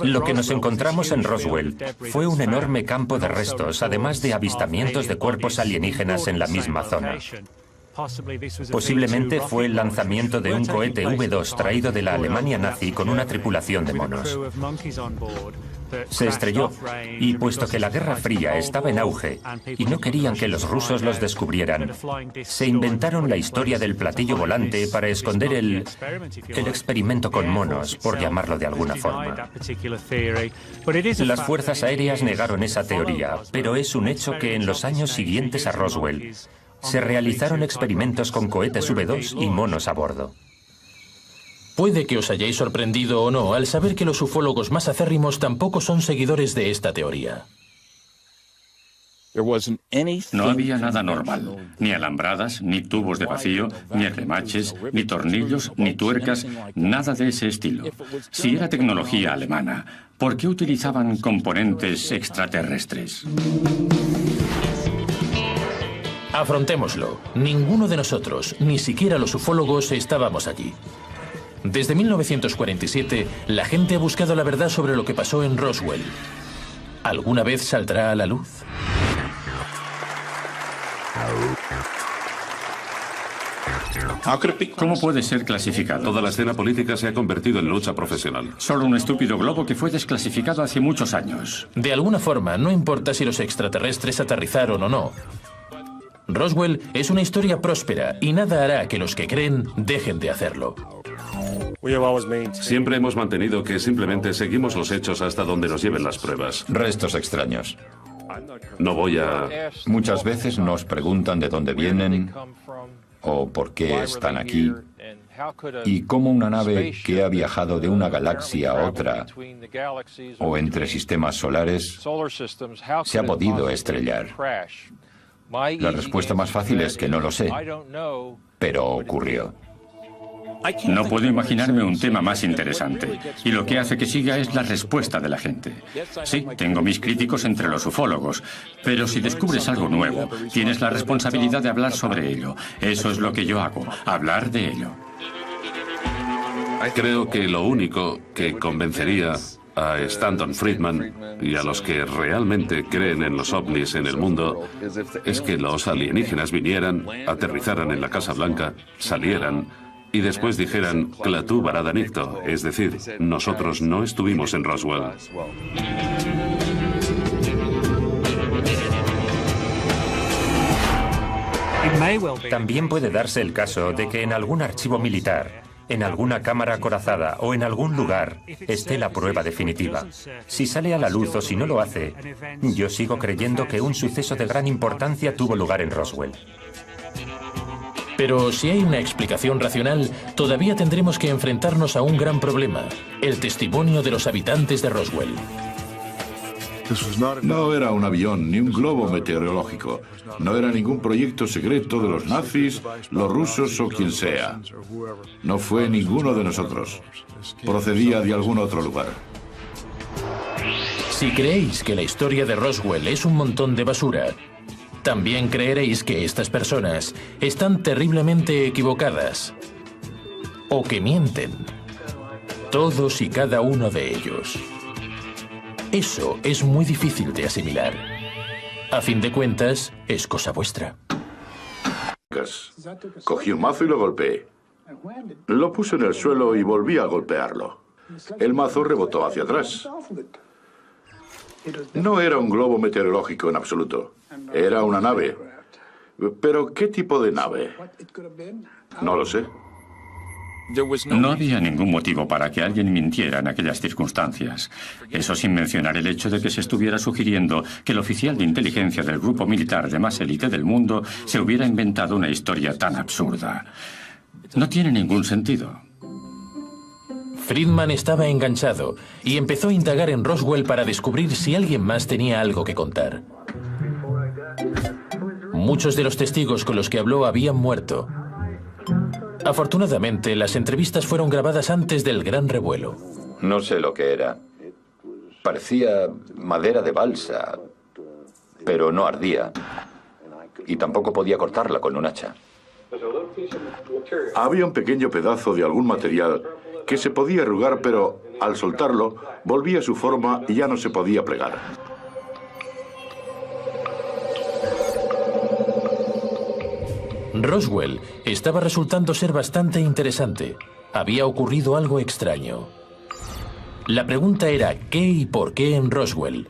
Lo que nos encontramos en Roswell fue un enorme campo de restos, además de avistamientos de cuerpos alienígenas en la misma zona. Posiblemente fue el lanzamiento de un cohete V2 traído de la Alemania nazi con una tripulación de monos. Se estrelló y, puesto que la Guerra Fría estaba en auge y no querían que los rusos los descubrieran, se inventaron la historia del platillo volante para esconder el experimento con monos, por llamarlo de alguna forma. Las fuerzas aéreas negaron esa teoría, pero es un hecho que en los años siguientes a Roswell se realizaron experimentos con cohetes V2 y monos a bordo. Puede que os hayáis sorprendido o no al saber que los ufólogos más acérrimos tampoco son seguidores de esta teoría. No había nada normal, ni alambradas, ni tubos de vacío, ni remaches, ni tornillos, ni tuercas, nada de ese estilo. Si era tecnología alemana, ¿por qué utilizaban componentes extraterrestres? Afrontémoslo. Ninguno de nosotros, ni siquiera los ufólogos, estábamos allí. Desde 1947, la gente ha buscado la verdad sobre lo que pasó en Roswell. ¿Alguna vez saldrá a la luz? ¿Cómo puede ser clasificado? Toda la escena política se ha convertido en lucha profesional. Solo un estúpido globo que fue desclasificado hace muchos años. De alguna forma, no importa si los extraterrestres aterrizaron o no. Roswell es una historia próspera y nada hará que los que creen dejen de hacerlo. Siempre hemos mantenido que simplemente seguimos los hechos hasta donde nos lleven las pruebas. Restos extraños. No voy a... Muchas veces nos preguntan de dónde vienen o por qué están aquí y cómo una nave que ha viajado de una galaxia a otra o entre sistemas solares se ha podido estrellar. La respuesta más fácil es que no lo sé, pero ocurrió. No puedo imaginarme un tema más interesante. Y lo que hace que siga es la respuesta de la gente. Sí, tengo mis críticos entre los ufólogos, pero si descubres algo nuevo, tienes la responsabilidad de hablar sobre ello. Eso es lo que yo hago, hablar de ello. Creo que lo único que convencería a Stanton Friedman y a los que realmente creen en los ovnis en el mundo es que los alienígenas vinieran, aterrizaran en la Casa Blanca, salieran y después dijeran Klaatu Barada Nikto, es decir, nosotros no estuvimos en Roswell. También puede darse el caso de que en algún archivo militar, en alguna cámara acorazada o en algún lugar esté la prueba definitiva. Si sale a la luz o si no lo hace, yo sigo creyendo que un suceso de gran importancia tuvo lugar en Roswell. Pero si hay una explicación racional, todavía tendremos que enfrentarnos a un gran problema: el testimonio de los habitantes de Roswell. No era un avión ni un globo meteorológico. No era ningún proyecto secreto de los nazis, los rusos o quien sea. No fue ninguno de nosotros. Procedía de algún otro lugar. Si creéis que la historia de Roswell es un montón de basura, también creeréis que estas personas están terriblemente equivocadas. O que mienten. Todos y cada uno de ellos. Eso es muy difícil de asimilar. A fin de cuentas, es cosa vuestra. Cogí un mazo y lo golpeé. Lo puse en el suelo y volví a golpearlo. El mazo rebotó hacia atrás. No era un globo meteorológico en absoluto. Era una nave. ¿Pero qué tipo de nave? No lo sé. No había ningún motivo para que alguien mintiera en aquellas circunstancias. Eso sin mencionar el hecho de que se estuviera sugiriendo que el oficial de inteligencia del grupo militar de más élite del mundo se hubiera inventado una historia tan absurda. No tiene ningún sentido. Friedman estaba enganchado y empezó a indagar en Roswell para descubrir si alguien más tenía algo que contar. Muchos de los testigos con los que habló habían muerto. Afortunadamente, las entrevistas fueron grabadas antes del gran revuelo. No sé lo que era. Parecía madera de balsa, pero no ardía. Y tampoco podía cortarla con un hacha. Había un pequeño pedazo de algún material que se podía arrugar, pero al soltarlo, volvía a su forma y ya no se podía plegar. Roswell estaba resultando ser bastante interesante. Había ocurrido algo extraño. La pregunta era ¿qué y por qué en Roswell?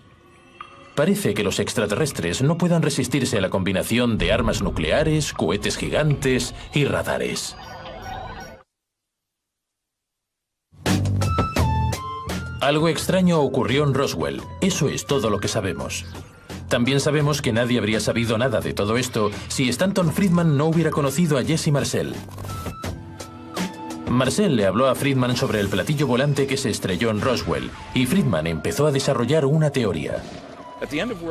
Parece que los extraterrestres no puedan resistirse a la combinación de armas nucleares, cohetes gigantes y radares. Algo extraño ocurrió en Roswell. Eso es todo lo que sabemos. También sabemos que nadie habría sabido nada de todo esto si Stanton Friedman no hubiera conocido a Jesse Marcel. Marcel le habló a Friedman sobre el platillo volante que se estrelló en Roswell, y Friedman empezó a desarrollar una teoría.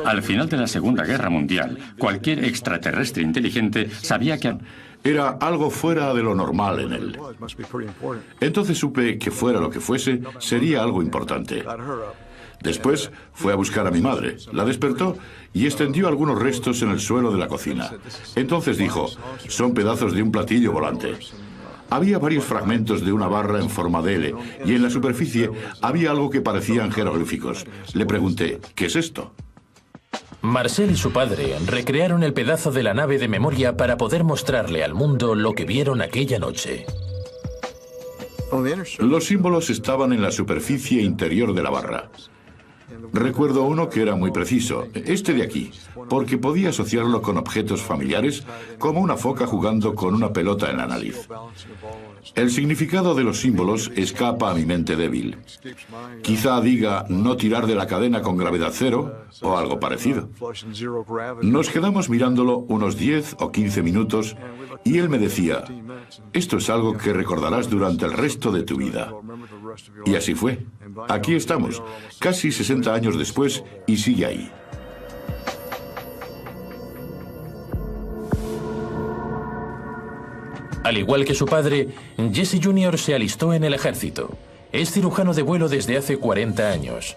Al final de la Segunda Guerra Mundial, cualquier extraterrestre inteligente sabía que... Era algo fuera de lo normal en él. Entonces supe que fuera lo que fuese, sería algo importante. Después fue a buscar a mi madre, la despertó y extendió algunos restos en el suelo de la cocina. Entonces dijo, son pedazos de un platillo volante. Había varios fragmentos de una barra en forma de L y en la superficie había algo que parecían jeroglíficos. Le pregunté, ¿qué es esto? Marcel y su padre recrearon el pedazo de la nave de memoria para poder mostrarle al mundo lo que vieron aquella noche. Los símbolos estaban en la superficie interior de la barra. Recuerdo uno que era muy preciso, este de aquí, porque podía asociarlo con objetos familiares, como una foca jugando con una pelota en la nariz. El significado de los símbolos escapa a mi mente débil. Quizá diga no tirar de la cadena con gravedad cero o algo parecido. Nos quedamos mirándolo unos 10 o 15 minutos y él me decía, esto es algo que recordarás durante el resto de tu vida. Y así fue. Aquí estamos, casi 60 años después, y sigue ahí. Al igual que su padre, Jesse Jr. se alistó en el ejército. Es cirujano de vuelo desde hace 40 años.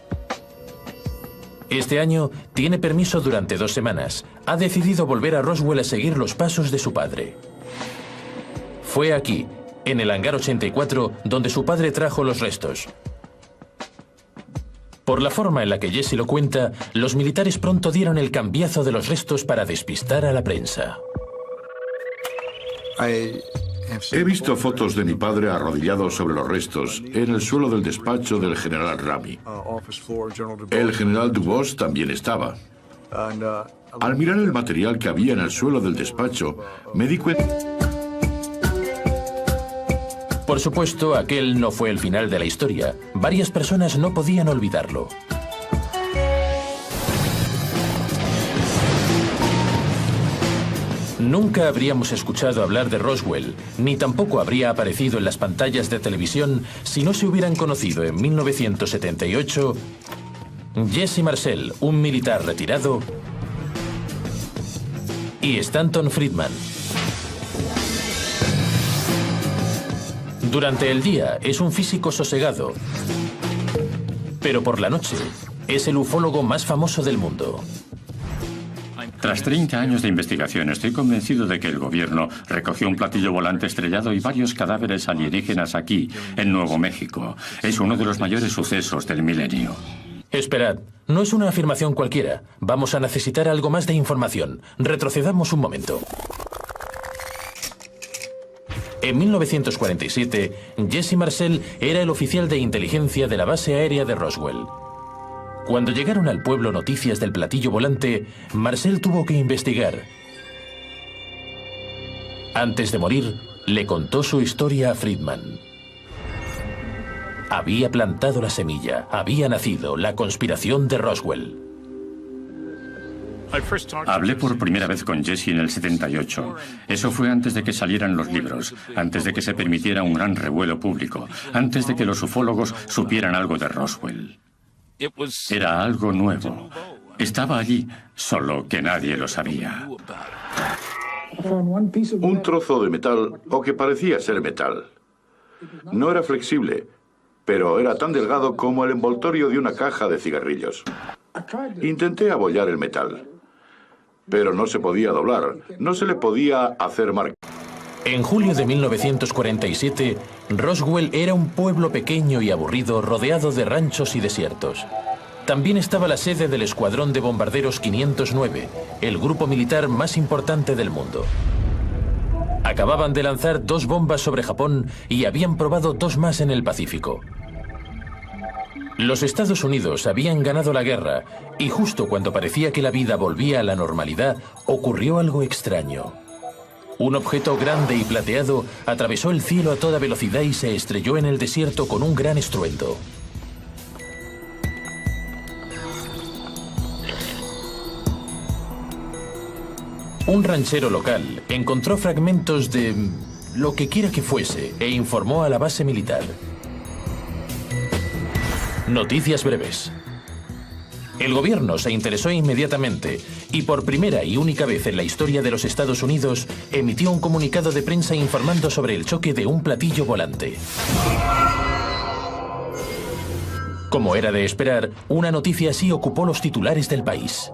Este año tiene permiso durante 2 semanas. Ha decidido volver a Roswell a seguir los pasos de su padre. Fue aquí, en el hangar 84, donde su padre trajo los restos. Por la forma en la que Jesse lo cuenta, los militares pronto dieron el cambiazo de los restos para despistar a la prensa. He visto fotos de mi padre arrodillado sobre los restos en el suelo del despacho del general Rami. El general Dubos también estaba. Al mirar el material que había en el suelo del despacho, me di cuenta... Por supuesto, aquel no fue el final de la historia. Varias personas no podían olvidarlo. Nunca habríamos escuchado hablar de Roswell, ni tampoco habría aparecido en las pantallas de televisión si no se hubieran conocido en 1978 Jesse Marcel, un militar retirado, y Stanton Friedman. Durante el día es un físico sosegado, pero por la noche es el ufólogo más famoso del mundo. Tras 30 años de investigación, estoy convencido de que el gobierno recogió un platillo volante estrellado y varios cadáveres alienígenas aquí, en Nuevo México. Es uno de los mayores sucesos del milenio. Esperad, no es una afirmación cualquiera. Vamos a necesitar algo más de información. Retrocedamos un momento. En 1947, Jesse Marcel era el oficial de inteligencia de la base aérea de Roswell. Cuando llegaron al pueblo noticias del platillo volante, Marcel tuvo que investigar. Antes de morir, le contó su historia a Friedman. Había plantado la semilla, había nacido la conspiración de Roswell. Hablé por primera vez con Jesse en el 78. Eso fue antes de que salieran los libros, antes de que se permitiera un gran revuelo público, antes de que los ufólogos supieran algo de Roswell. Era algo nuevo. Estaba allí, solo que nadie lo sabía. Un trozo de metal, o que parecía ser metal. No era flexible, pero era tan delgado como el envoltorio de una caja de cigarrillos. Intenté abollar el metal, pero no se podía doblar, no se le podía hacer marca. En julio de 1947, Roswell era un pueblo pequeño y aburrido rodeado de ranchos y desiertos. También estaba la sede del Escuadrón de Bombarderos 509, el grupo militar más importante del mundo. Acababan de lanzar 2 bombas sobre Japón y habían probado 2 más en el Pacífico. Los Estados Unidos habían ganado la guerra y justo cuando parecía que la vida volvía a la normalidad, ocurrió algo extraño. Un objeto grande y plateado atravesó el cielo a toda velocidad y se estrelló en el desierto con un gran estruendo. Un ranchero local encontró fragmentos de lo que quiera que fuese e informó a la base militar. Noticias breves. El gobierno se interesó inmediatamente y por primera y única vez en la historia de los Estados Unidos emitió un comunicado de prensa informando sobre el choque de un platillo volante. Como era de esperar, una noticia así ocupó los titulares del país.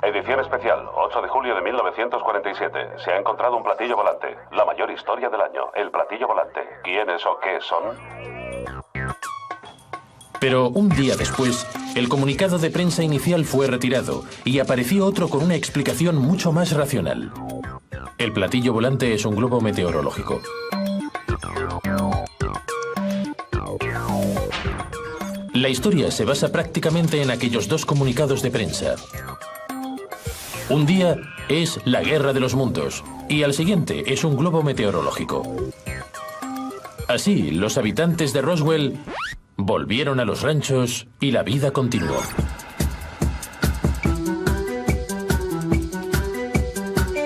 Edición especial, 8 de julio de 1947. Se ha encontrado un platillo volante. La mayor historia del año. El platillo volante. ¿Quiénes o qué son? Pero un día después, el comunicado de prensa inicial fue retirado y apareció otro con una explicación mucho más racional. El platillo volante es un globo meteorológico. La historia se basa prácticamente en aquellos 2 comunicados de prensa. Un día es la guerra de los mundos y al siguiente es un globo meteorológico. Así, los habitantes de Roswell volvieron a los ranchos y la vida continuó.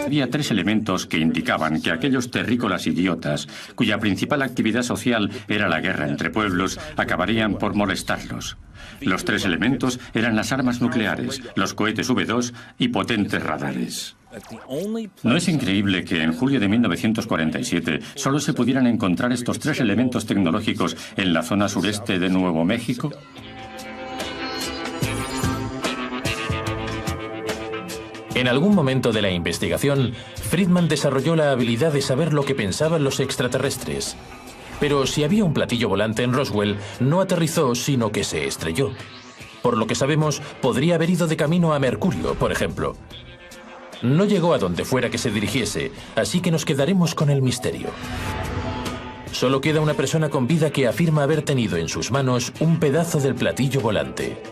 Había 3 elementos que indicaban que aquellos terrícolas idiotas, cuya principal actividad social era la guerra entre pueblos, acabarían por molestarlos. Los 3 elementos eran las armas nucleares, los cohetes V2 y potentes radares. ¿No es increíble que en julio de 1947 solo se pudieran encontrar estos 3 elementos tecnológicos en la zona sureste de Nuevo México? En algún momento de la investigación, Friedman desarrolló la habilidad de saber lo que pensaban los extraterrestres. Pero si había un platillo volante en Roswell, no aterrizó, sino que se estrelló. Por lo que sabemos, podría haber ido de camino a Mercurio, por ejemplo. No llegó a donde fuera que se dirigiese, así que nos quedaremos con el misterio. Solo queda una persona con vida que afirma haber tenido en sus manos un pedazo del platillo volante.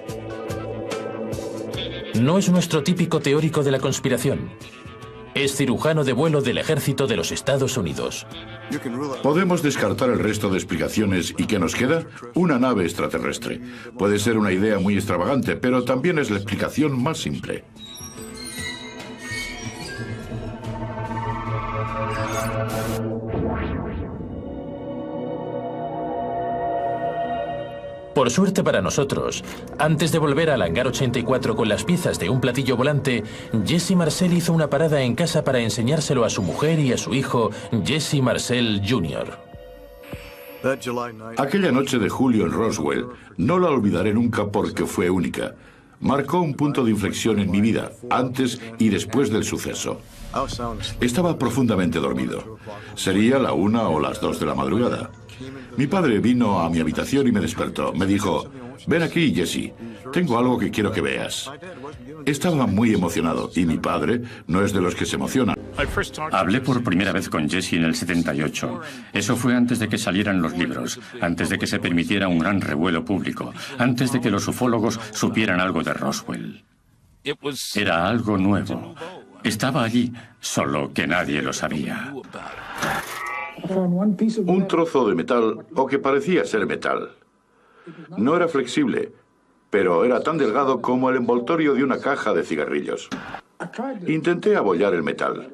No es nuestro típico teórico de la conspiración. Es cirujano de vuelo del ejército de los Estados Unidos. Podemos descartar el resto de explicaciones y ¿qué nos queda? Una nave extraterrestre. Puede ser una idea muy extravagante, pero también es la explicación más simple. Por suerte para nosotros, antes de volver al hangar 84 con las piezas de un platillo volante, Jesse Marcel hizo una parada en casa para enseñárselo a su mujer y a su hijo, Jesse Marcel Jr. Aquella noche de julio en Roswell no la olvidaré nunca porque fue única. Marcó un punto de inflexión en mi vida, antes y después del suceso. Estaba profundamente dormido. Sería la 1 o las 2 de la madrugada. Mi padre vino a mi habitación y me despertó. Me dijo, ven aquí, Jesse, tengo algo que quiero que veas. Estaba muy emocionado y mi padre no es de los que se emocionan. Hablé por primera vez con Jesse en el 78. Eso fue antes de que salieran los libros, antes de que se permitiera un gran revuelo público, antes de que los ufólogos supieran algo de Roswell. Era algo nuevo. Estaba allí, solo que nadie lo sabía. Un trozo de metal, o que parecía ser metal. No era flexible, pero era tan delgado como el envoltorio de una caja de cigarrillos. Intenté abollar el metal,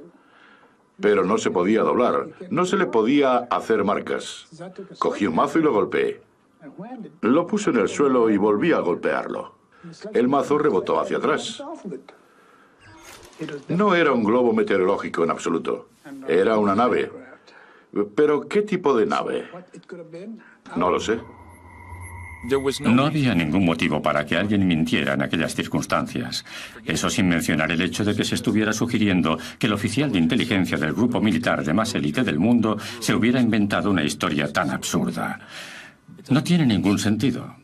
pero no se podía doblar, no se le podía hacer marcas. Cogí un mazo y lo golpeé. Lo puse en el suelo y volví a golpearlo. El mazo rebotó hacia atrás. No era un globo meteorológico en absoluto. Era una nave. ¿Pero qué tipo de nave? No lo sé. No había ningún motivo para que alguien mintiera en aquellas circunstancias. Eso sin mencionar el hecho de que se estuviera sugiriendo que el oficial de inteligencia del grupo militar de más élite del mundo se hubiera inventado una historia tan absurda. No tiene ningún sentido.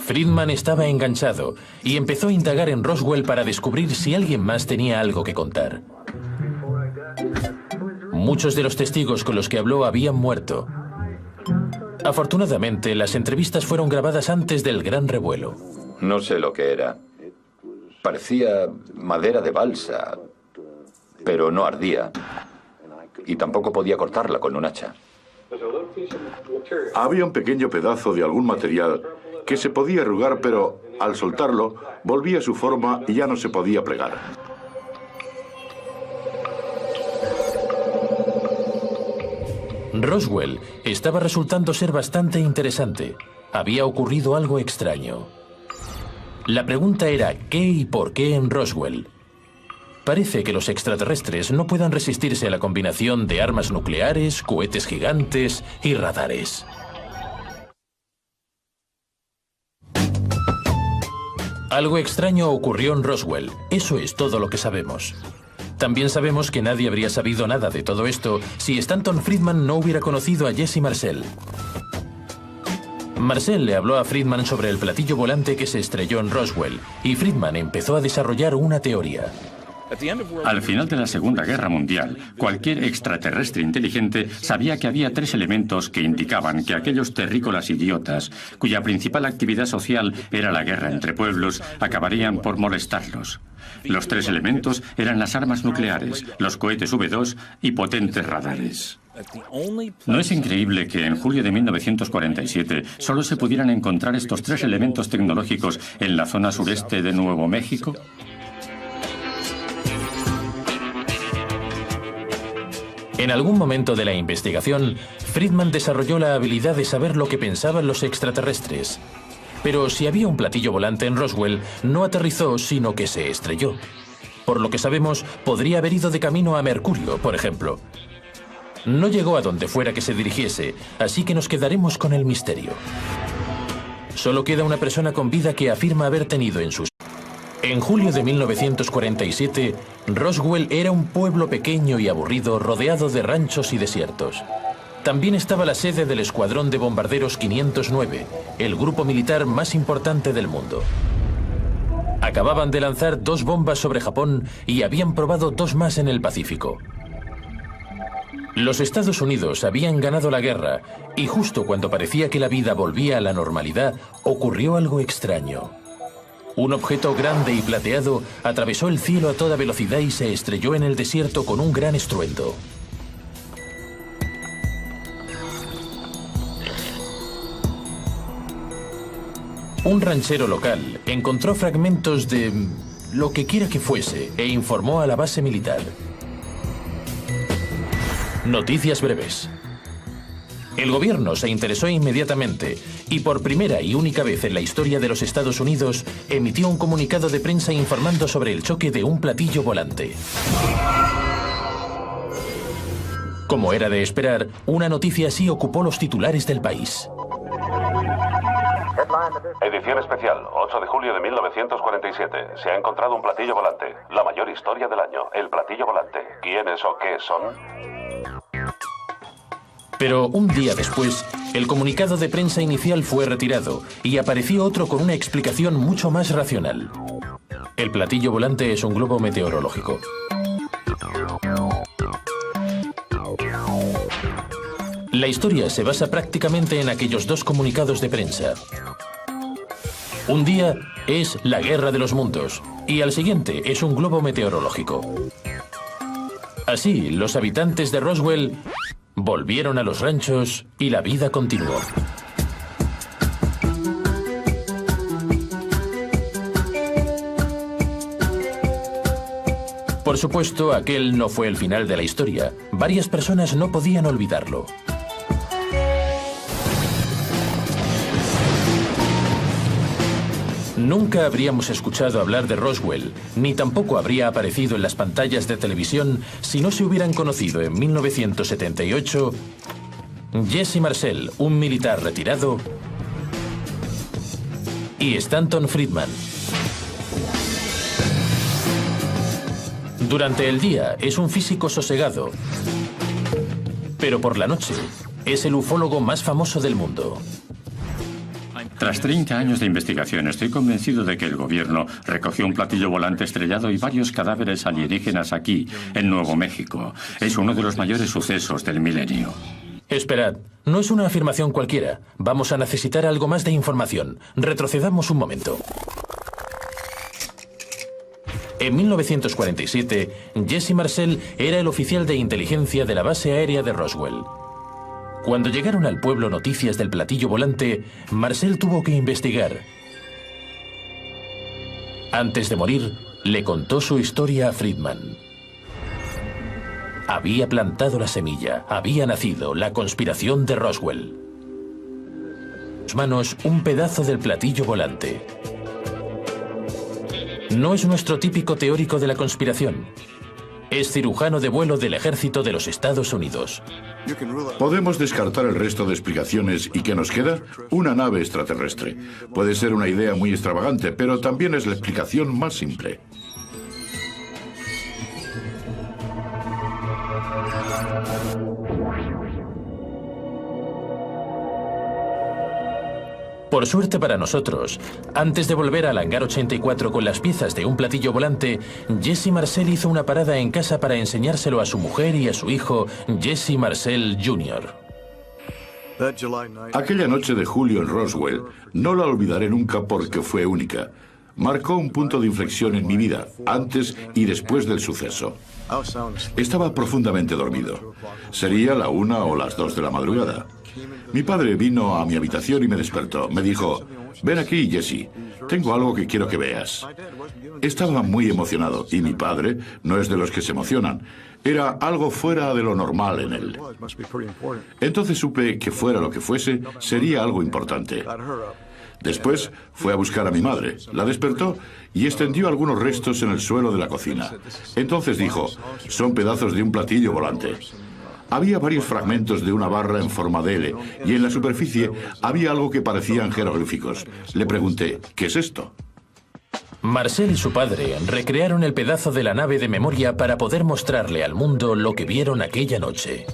Friedman estaba enganchado y empezó a indagar en Roswell para descubrir si alguien más tenía algo que contar. Muchos de los testigos con los que habló habían muerto. Afortunadamente, las entrevistas fueron grabadas antes del gran revuelo. No sé lo que era. Parecía madera de balsa, pero no ardía. Y tampoco podía cortarla con un hacha. Había un pequeño pedazo de algún material que se podía arrugar, pero al soltarlo volvía a su forma y ya no se podía plegar. Roswell estaba resultando ser bastante interesante. Había ocurrido algo extraño. La pregunta era ¿qué y por qué en Roswell? Parece que los extraterrestres no puedan resistirse a la combinación de armas nucleares, cohetes gigantes y radares. Algo extraño ocurrió en Roswell. Eso es todo lo que sabemos. También sabemos que nadie habría sabido nada de todo esto si Stanton Friedman no hubiera conocido a Jesse Marcel. Marcel le habló a Friedman sobre el platillo volante que se estrelló en Roswell, y Friedman empezó a desarrollar una teoría. Al final de la Segunda Guerra Mundial, cualquier extraterrestre inteligente sabía que había 3 elementos que indicaban que aquellos terrícolas idiotas, cuya principal actividad social era la guerra entre pueblos, acabarían por molestarlos. Los 3 elementos eran las armas nucleares, los cohetes V2 y potentes radares. ¿No es increíble que en julio de 1947 solo se pudieran encontrar estos 3 elementos tecnológicos en la zona sureste de Nuevo México? En algún momento de la investigación, Friedman desarrolló la habilidad de saber lo que pensaban los extraterrestres. Pero si había un platillo volante en Roswell, no aterrizó, sino que se estrelló. Por lo que sabemos, podría haber ido de camino a Mercurio, por ejemplo. No llegó a donde fuera que se dirigiese, así que nos quedaremos con el misterio. Solo queda una persona con vida que afirma haber tenido en sus... En julio de 1947, Roswell era un pueblo pequeño y aburrido rodeado de ranchos y desiertos. También estaba la sede del Escuadrón de Bombarderos 509, el grupo militar más importante del mundo. Acababan de lanzar 2 bombas sobre Japón y habían probado 2 más en el Pacífico. Los Estados Unidos habían ganado la guerra y justo cuando parecía que la vida volvía a la normalidad, ocurrió algo extraño. Un objeto grande y plateado atravesó el cielo a toda velocidad y se estrelló en el desierto con un gran estruendo. Un ranchero local encontró fragmentos de lo que quiera que fuese e informó a la base militar. Noticias breves. El gobierno se interesó inmediatamente y por primera y única vez en la historia de los Estados Unidos emitió un comunicado de prensa informando sobre el choque de un platillo volante. Como era de esperar, una noticia así ocupó los titulares del país. Edición especial, 8 de julio de 1947. Se ha encontrado un platillo volante. La mayor historia del año, el platillo volante. ¿Quiénes o qué son? Pero un día después, el comunicado de prensa inicial fue retirado y apareció otro con una explicación mucho más racional. El platillo volante es un globo meteorológico. La historia se basa prácticamente en aquellos 2 comunicados de prensa. Un día es la guerra de los mundos y al siguiente es un globo meteorológico. Así, los habitantes de Roswell volvieron a los ranchos y la vida continuó. Por supuesto, aquel no fue el final de la historia. Varias personas no podían olvidarlo. Nunca habríamos escuchado hablar de Roswell, ni tampoco habría aparecido en las pantallas de televisión si no se hubieran conocido en 1978 Jesse Marcel, un militar retirado, y Stanton Friedman. Durante el día es un físico sosegado, pero por la noche es el ufólogo más famoso del mundo. Tras 30 años de investigación, estoy convencido de que el gobierno recogió un platillo volante estrellado y varios cadáveres alienígenas aquí, en Nuevo México. Es uno de los mayores sucesos del milenio. Esperad, no es una afirmación cualquiera. Vamos a necesitar algo más de información. Retrocedamos un momento. En 1947, Jesse Marcel era el oficial de inteligencia de la base aérea de Roswell. Cuando llegaron al pueblo noticias del platillo volante, Marcel tuvo que investigar. Antes de morir, le contó su historia a Friedman. Había plantado la semilla, había nacido la conspiración de Roswell. En sus manos, un pedazo del platillo volante. No es nuestro típico teórico de la conspiración. Es cirujano de vuelo del ejército de los Estados Unidos. Podemos descartar el resto de explicaciones y ¿qué nos queda? Una nave extraterrestre. Puede ser una idea muy extravagante, pero también es la explicación más simple. Por suerte para nosotros, antes de volver al hangar 84 con las piezas de un platillo volante, Jesse Marcel hizo una parada en casa para enseñárselo a su mujer y a su hijo, Jesse Marcel Jr. Aquella noche de julio en Roswell no la olvidaré nunca porque fue única. Marcó un punto de inflexión en mi vida, antes y después del suceso. Estaba profundamente dormido. Sería la 1 o las 2 de la madrugada. Mi padre vino a mi habitación y me despertó. Me dijo, ven aquí, Jesse, tengo algo que quiero que veas. Estaba muy emocionado y mi padre no es de los que se emocionan. Era algo fuera de lo normal en él. Entonces supe que fuera lo que fuese, sería algo importante. Después fue a buscar a mi madre, la despertó y extendió algunos restos en el suelo de la cocina. Entonces dijo, son pedazos de un platillo volante. Había varios fragmentos de una barra en forma de L y en la superficie había algo que parecían jeroglíficos. Le pregunté, ¿qué es esto? Marcel y su padre recrearon el pedazo de la nave de memoria para poder mostrarle al mundo lo que vieron aquella noche.